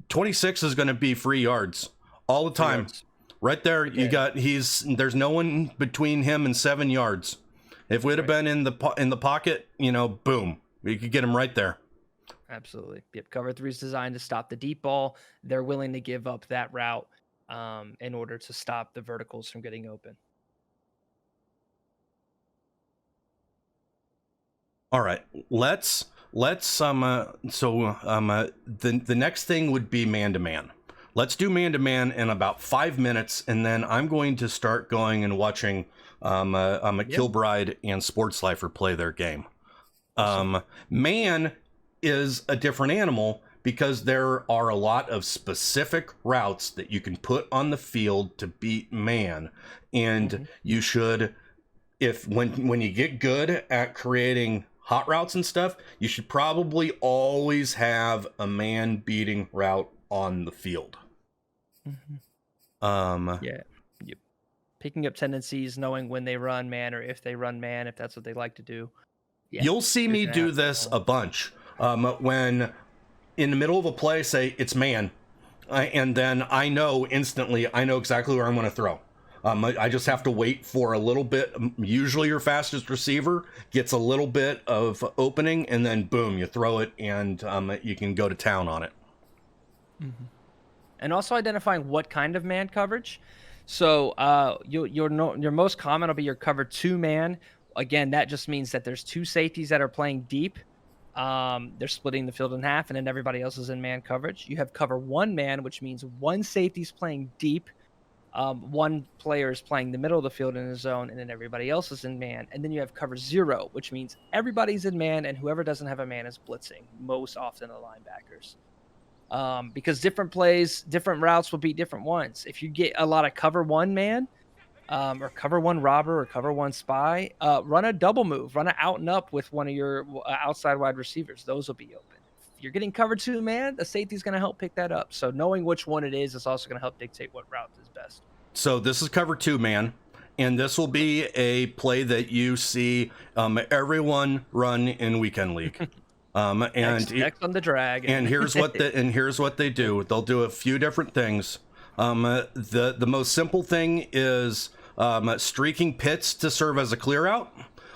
26 is going to be free yards all the time. Right there, you got there's no one between him and 7 yards. If we'd have been in the pocket, boom, we could get him right there. Absolutely. Yep. Cover 3 is designed to stop the deep ball. They're willing to give up that route in order to stop the verticals from getting open. All right, let's the next thing would be man-to-man. Let's do man-to-man in about 5 minutes, and then I'm going to start going and watching Kilbride and Sportslifer play their game. Man is a different animal because there are a lot of specific routes that you can put on the field to beat man. And you should, when you get good at creating hot routes and stuff, you should probably always have a man beating route on the field. Yeah. Picking up tendencies, knowing when they run man or if they run man, if that's what they like to do. Yeah. You'll see me do this a bunch. When in the middle of a play, say it's man, and then I know exactly where I'm going to throw. I just have to wait for a little bit. Usually your fastest receiver gets a little bit of opening, and then boom, you throw it, and you can go to town on it. And also identifying what kind of man coverage. So your most common will be your cover 2 man. Again, that just means that there's 2 safeties that are playing deep. They're splitting the field in half, and then everybody else is in man coverage. You have cover 1 man, which means 1 safety's playing deep. 1 player is playing the middle of the field in his zone, and then everybody else is in man. And then you have cover 0, which means everybody's in man, and whoever doesn't have a man is blitzing, most often the linebackers. Because different plays, different routes will beat different ones. If you get a lot of cover 1 man, or cover 1 robber or cover 1 spy, run a double move, run an out and up with one of your outside wide receivers. Those will be open. If you're getting cover 2 man, the safety's going to help pick that up. So knowing which one it is also going to help dictate what route is best. So this is cover 2 man, and this will be a play that you see everyone run in weekend league. And X on the drag. And here's what they do. They'll do a few different things. The most simple thing is streaking Pitts to serve as a clear out,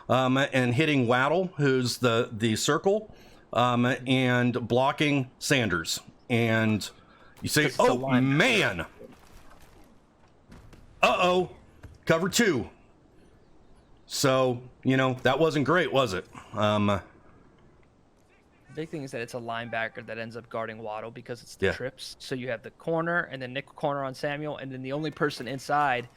and hitting Waddle, who's the circle, and blocking Sanders. And you say, "Oh man, cover 2." So that wasn't great, was it? Big thing is that it's a linebacker that ends up guarding Waddle because it's the trips. So you have the corner and then nickel corner on Samuel, and then the only person inside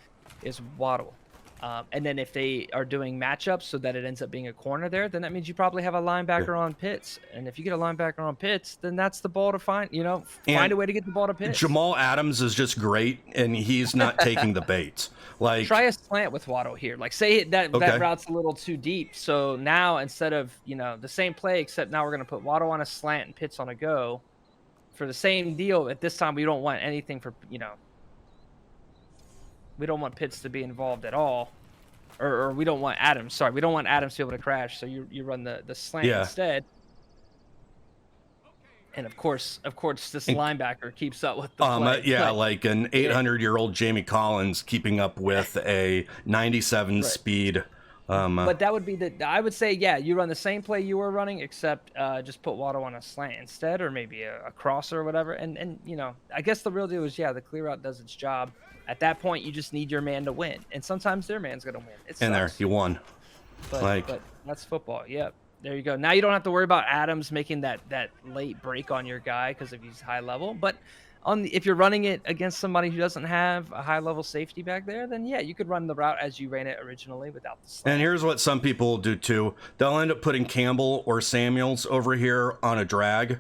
is Waddle. And then if they are doing matchups so that it ends up being a corner there, then that means you probably have a linebacker on Pitts. And if you get a linebacker on Pitts, then that's the ball to find, find a way to get the ball to Pitts. Jamal Adams is just great, and he's not taking the bait. Like, try a slant with Waddle here. Like, say that route's a little too deep. So now instead of, the same play, except now we're going to put Waddle on a slant and Pitts on a go for the same deal. At this time, we don't want anything for, we don't want Pitts to be involved at all. Or we don't want Adams. Sorry, we don't want Adams to be able to crash. So you run the slant instead. And of course, this linebacker keeps up with the play. Like an 800-year-old Jamie Collins keeping up with a 97 speed. But that would be I would say, you run the same play you were running, except just put Waddle on a slant instead, or maybe a crosser or whatever. And I guess the real deal is, the clear out does its job. At that point, you just need your man to win, and sometimes their man's gonna win. And there, you won. But that's football. Yep. There you go. Now you don't have to worry about Adams making that late break on your guy because if he's high level. But if you're running it against somebody who doesn't have a high level safety back there, then you could run the route as you ran it originally without the slant. And here's what some people will do too. They'll end up putting Campbell or Samuels over here on a drag.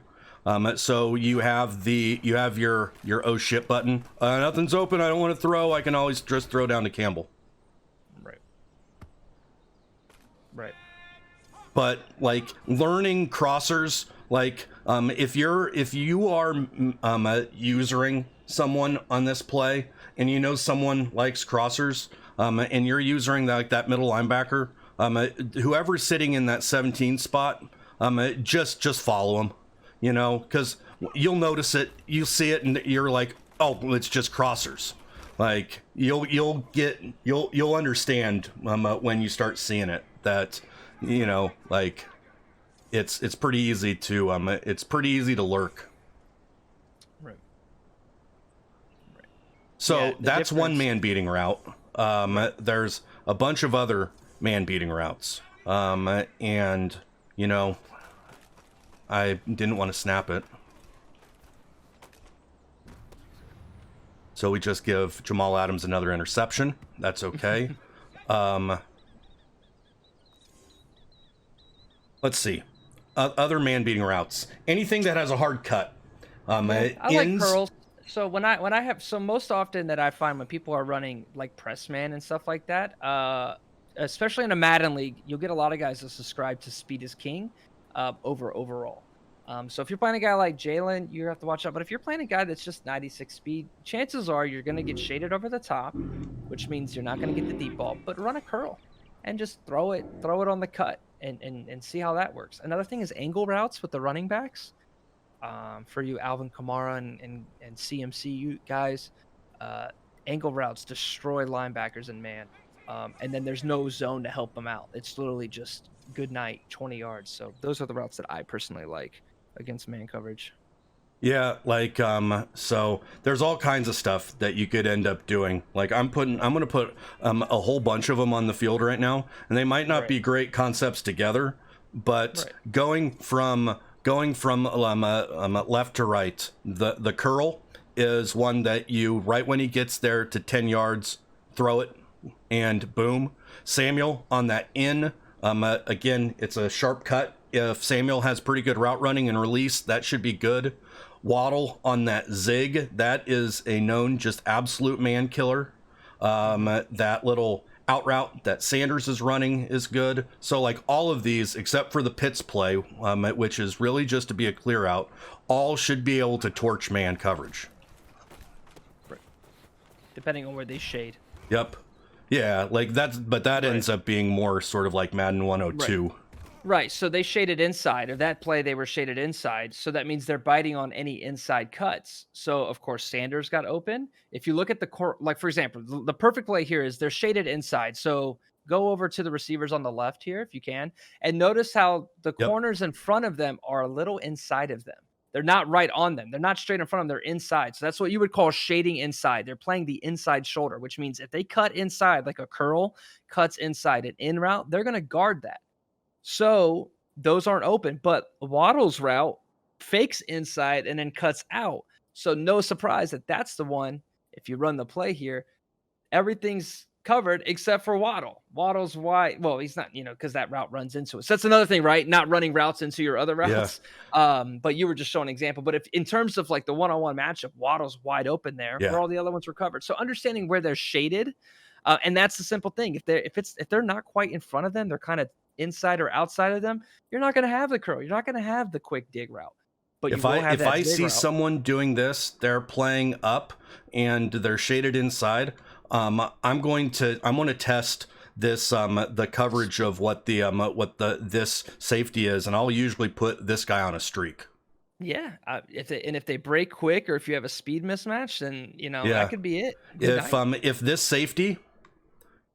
So you have your oh shit button. Nothing's open. I don't want to throw. I can always just throw down to Campbell. Right. But like learning crossers, like if you are usering someone on this play and someone likes crossers, and you're using that middle linebacker, whoever's sitting in that 17 spot, just follow him. Because you'll notice it, you see it, and you're like, oh, it's just crossers. Like you'll understand when you start seeing it that like it's pretty easy to lurk. Right. So that's one man beating route. There's a bunch of other man beating routes, and I didn't want to snap it. So we just give Jamal Adams another interception. That's okay. Let's see. Other man beating routes. Anything that has a hard cut. Yeah, I like Ins. curls. So most often that I find when people are running like press man and stuff like that, especially in a Madden league, you'll get a lot of guys that subscribe to speed is king over overall. So if you're playing a guy like Jalen, you have to watch out. But if you're playing a guy that's just 96 speed, chances are you're going to get shaded over the top, which means you're not going to get the deep ball. But run a curl and just throw it on the cut and see how that works. Another thing is angle routes with the running backs. For you Alvin Kamara and CMC you guys, uh, angle routes destroy linebackers and man. And then there's no zone to help them out. It's literally just good night, 20 yards. So those are the routes that I personally like against man coverage. Yeah, like so there's all kinds of stuff that you could end up doing. Like I'm gonna put a whole bunch of them on the field right now, and they might not be great concepts together, but going from left to right, the curl is one that you, right when he gets there to 10 yards, throw it, and boom. Samuel on that in, again, it's a sharp cut. If Samuel has pretty good route running and release, that should be good. Waddle on that zig, that is a known just absolute man killer. That little out route that Sanders is running is good. So like all of these, except for the Pitts play, which is really just to be a clear out, all should be able to torch man coverage. Right. Depending on where they shade. Yep. Yeah, like that ends up being more sort of like Madden 102. Right, so they shaded inside. Of that play, they were shaded inside. So that means they're biting on any inside cuts. So, of course, Sanders got open. If you look at the court, like, for example, the perfect play here is they're shaded inside. So go over to the receivers on the left here, if you can, and notice how the corners in front of them are a little inside of them. They're not right on them. They're not straight in front of them. They're inside. So that's what you would call shading inside. They're playing the inside shoulder, which means if they cut inside, like a curl cuts inside an in route, they're going to guard that. So those aren't open, but Waddle's route fakes inside and then cuts out. So no surprise that that's the one. If you run the play here, everything's covered except for Waddle. Waddle's wide. Well, he's not, because that route runs into it. So that's another thing, right? Not running routes into your other routes. Yeah. But you were just showing an example. But if in terms of like the one-on-one matchup, Waddle's wide open there, where all the other ones were covered. So understanding where they're shaded, and that's the simple thing. If they're not quite in front of them, they're kind of inside or outside of them, you're not going to have the curl. You're not going to have the quick dig route. But if I see someone doing this, they're playing up and they're shaded inside. I'm going to test this the coverage of what this safety is, and I'll usually put this guy on a streak. Yeah, if they break quick, or if you have a speed mismatch, then that could be it. If this safety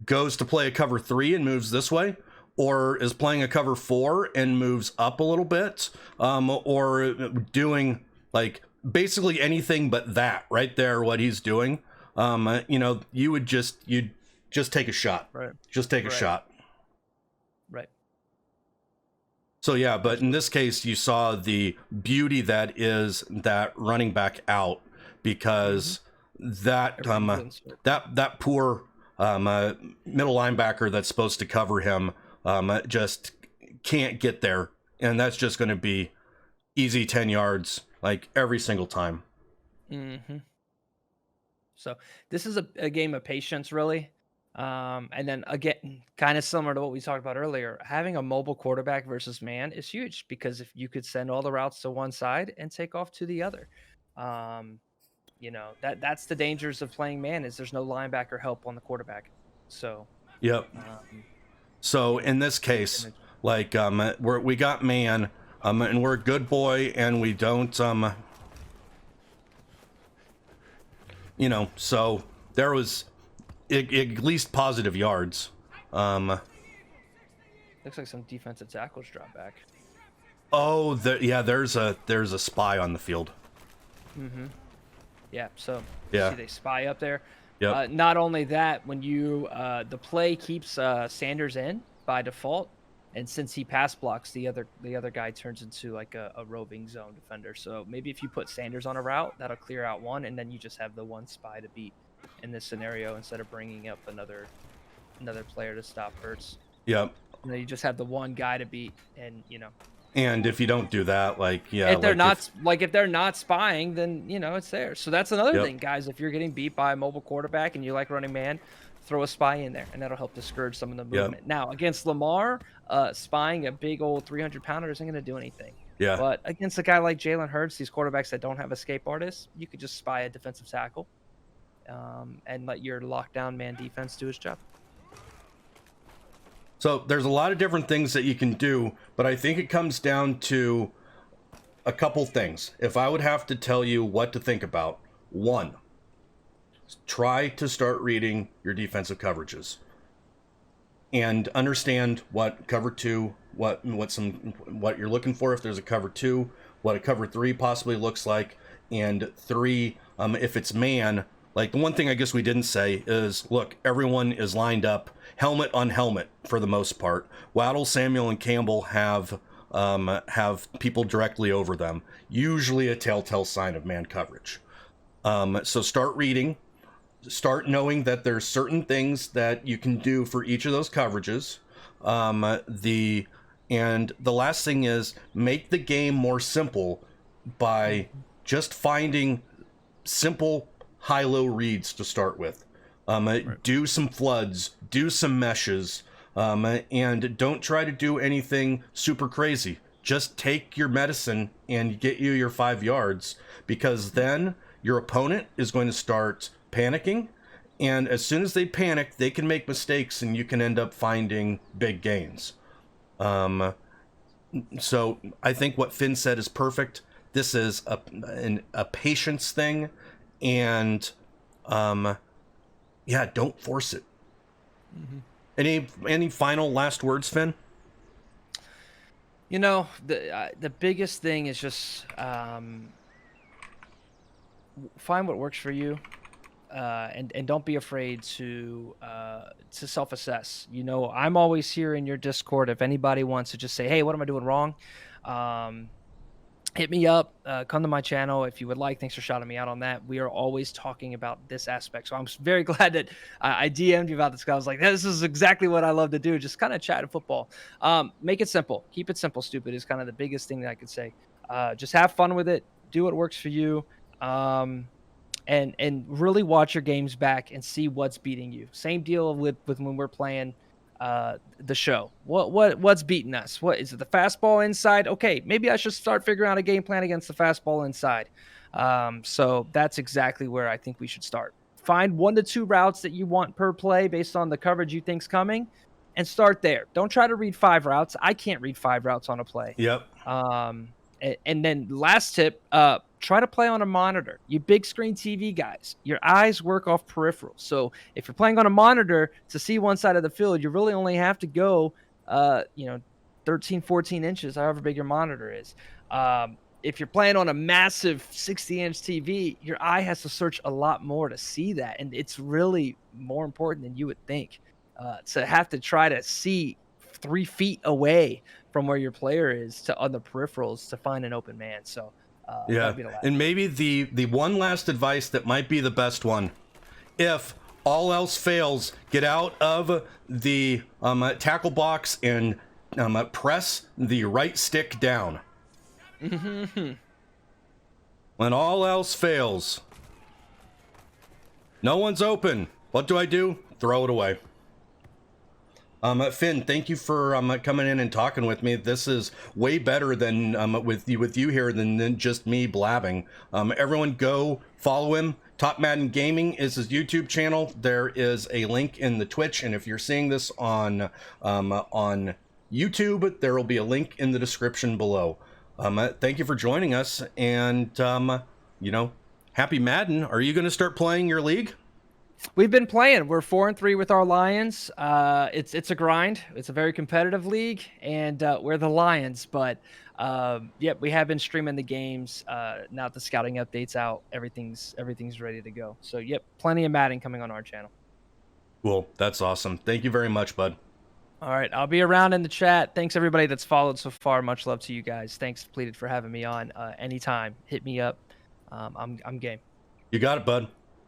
goes to play a cover 3 and moves this way, or is playing a cover 4 and moves up a little bit, or doing like basically anything but that right there, what he's doing, you'd just take a shot. Right. Just take a shot. Right. So yeah, but in this case, you saw the beauty that is that running back out, because that poor middle linebacker that's supposed to cover him just can't get there, and that's just going to be easy 10 yards like every single time. So this is a game of patience, really. And then again, kind of similar to what we talked about earlier, having a mobile quarterback versus man is huge, because if you could send all the routes to one side and take off to the other, that's the dangers of playing man, is there's no linebacker help on the quarterback. So so in this case, like we got man, and we're a good boy, and we don't so there was at least positive yards. Looks like some defensive tackles drop back. Oh, there's a spy on the field. Yeah, so see they spy up there. Yep. Not only that, when you the play keeps Sanders in by default, and since he pass blocks, the other guy turns into like a roving zone defender. So maybe if you put Sanders on a route, that'll clear out one, and then you just have the one spy to beat in this scenario instead of bringing up another player to stop Hurts. Yep. You just have the one guy to beat, and And if you don't do that, like, yeah, If they're like not if they're not spying, then it's there. So that's another Yep. thing, guys. If you're getting beat by a mobile quarterback and you like running man, throw a spy in there, and that'll help discourage some of the Yep. movement. Now against Lamar, spying a big old 300-pounder isn't going to do anything. Yeah. But against a guy like Jalen Hurts, these quarterbacks that don't have escape artists, you could just spy a defensive tackle, and let your lockdown man defense do his job. So there's a lot of different things that you can do, but I think it comes down to a couple things. If I would have to tell you what to think about, one, try to start reading your defensive coverages and understand what cover two, what you're looking for if there's a cover two, what a cover three possibly looks like, and three, if it's man. Like, the one thing I guess we didn't say is, look, everyone is lined up helmet on helmet for the most part. Waddle, Samuel, and Campbell have people directly over them, usually a telltale sign of man coverage. So start reading, start knowing that there's certain things that you can do for each of those coverages. And the last thing is, make the game more simple by just finding simple high-low reads to start with. Do some floods, do some meshes, and don't try to do anything super crazy. Just take your medicine and get you your 5 yards, because then your opponent is going to start panicking, and as soon as they panic, they can make mistakes and you can end up finding big gains. So I think what Finn said is perfect. This is a patience thing, and yeah, don't force it. Mm-hmm. Any final last words, Finn? The biggest thing is just find what works for you, and don't be afraid to self-assess. I'm always here in your Discord. If anybody wants to just say, hey, what am I doing wrong? Hit me up, come to my channel if you would like. Thanks for shouting me out on that. We are always talking about this aspect. So I'm very glad that I DM'd you about this, guy. I was like, this is exactly what I love to do. Just kind of chat football. Make it simple. Keep it simple, stupid is kind of the biggest thing that I could say. Just have fun with it. Do what works for you. And really watch your games back and see what's beating you. Same deal with when we're playing the show. What's beating us? What is it? The fastball inside? Okay, maybe I should start figuring out a game plan against the fastball inside. So that's exactly where I think we should start. Find 1 to 2 routes that you want per play based on the coverage you think's coming, and start there. Don't try to read 5 routes. I can't read 5 routes on a play. Yep. And then last tip, try to play on a monitor. You big screen TV guys, your eyes work off peripherals. So if you're playing on a monitor to see one side of the field, you really only have to go, 13, 14 inches, however big your monitor is. If you're playing on a massive 60-inch TV, your eye has to search a lot more to see that. And it's really more important than you would think, to have to try to see 3 feet away from where your player is on the peripherals to find an open man. So yeah, and maybe the one last advice that might be the best one: if all else fails, get out of the tackle box and press the right stick down. When all else fails, no one's open, what do? Throw it away. Finn, thank you for coming in and talking with me. This is way better than with you here than just me blabbing. Everyone go follow him. Top Madden Gaming is his YouTube channel. There is a link in the Twitch, and if you're seeing this on YouTube, there will be a link in the description below. Thank you for joining us, and happy Madden. Are you going to start playing your league? We've been playing. We're 4-3 with our Lions. It's a grind. It's a very competitive league, and we're the Lions. But we have been streaming the games. Now the scouting updates out, everything's ready to go. So plenty of Madden coming on our channel. Cool. That's awesome. Thank you very much, bud. All right, I'll be around in the chat. Thanks everybody that's followed so far. Much love to you guys. Thanks, Pleated, for having me on. Anytime, hit me up. I'm game. You got it, bud.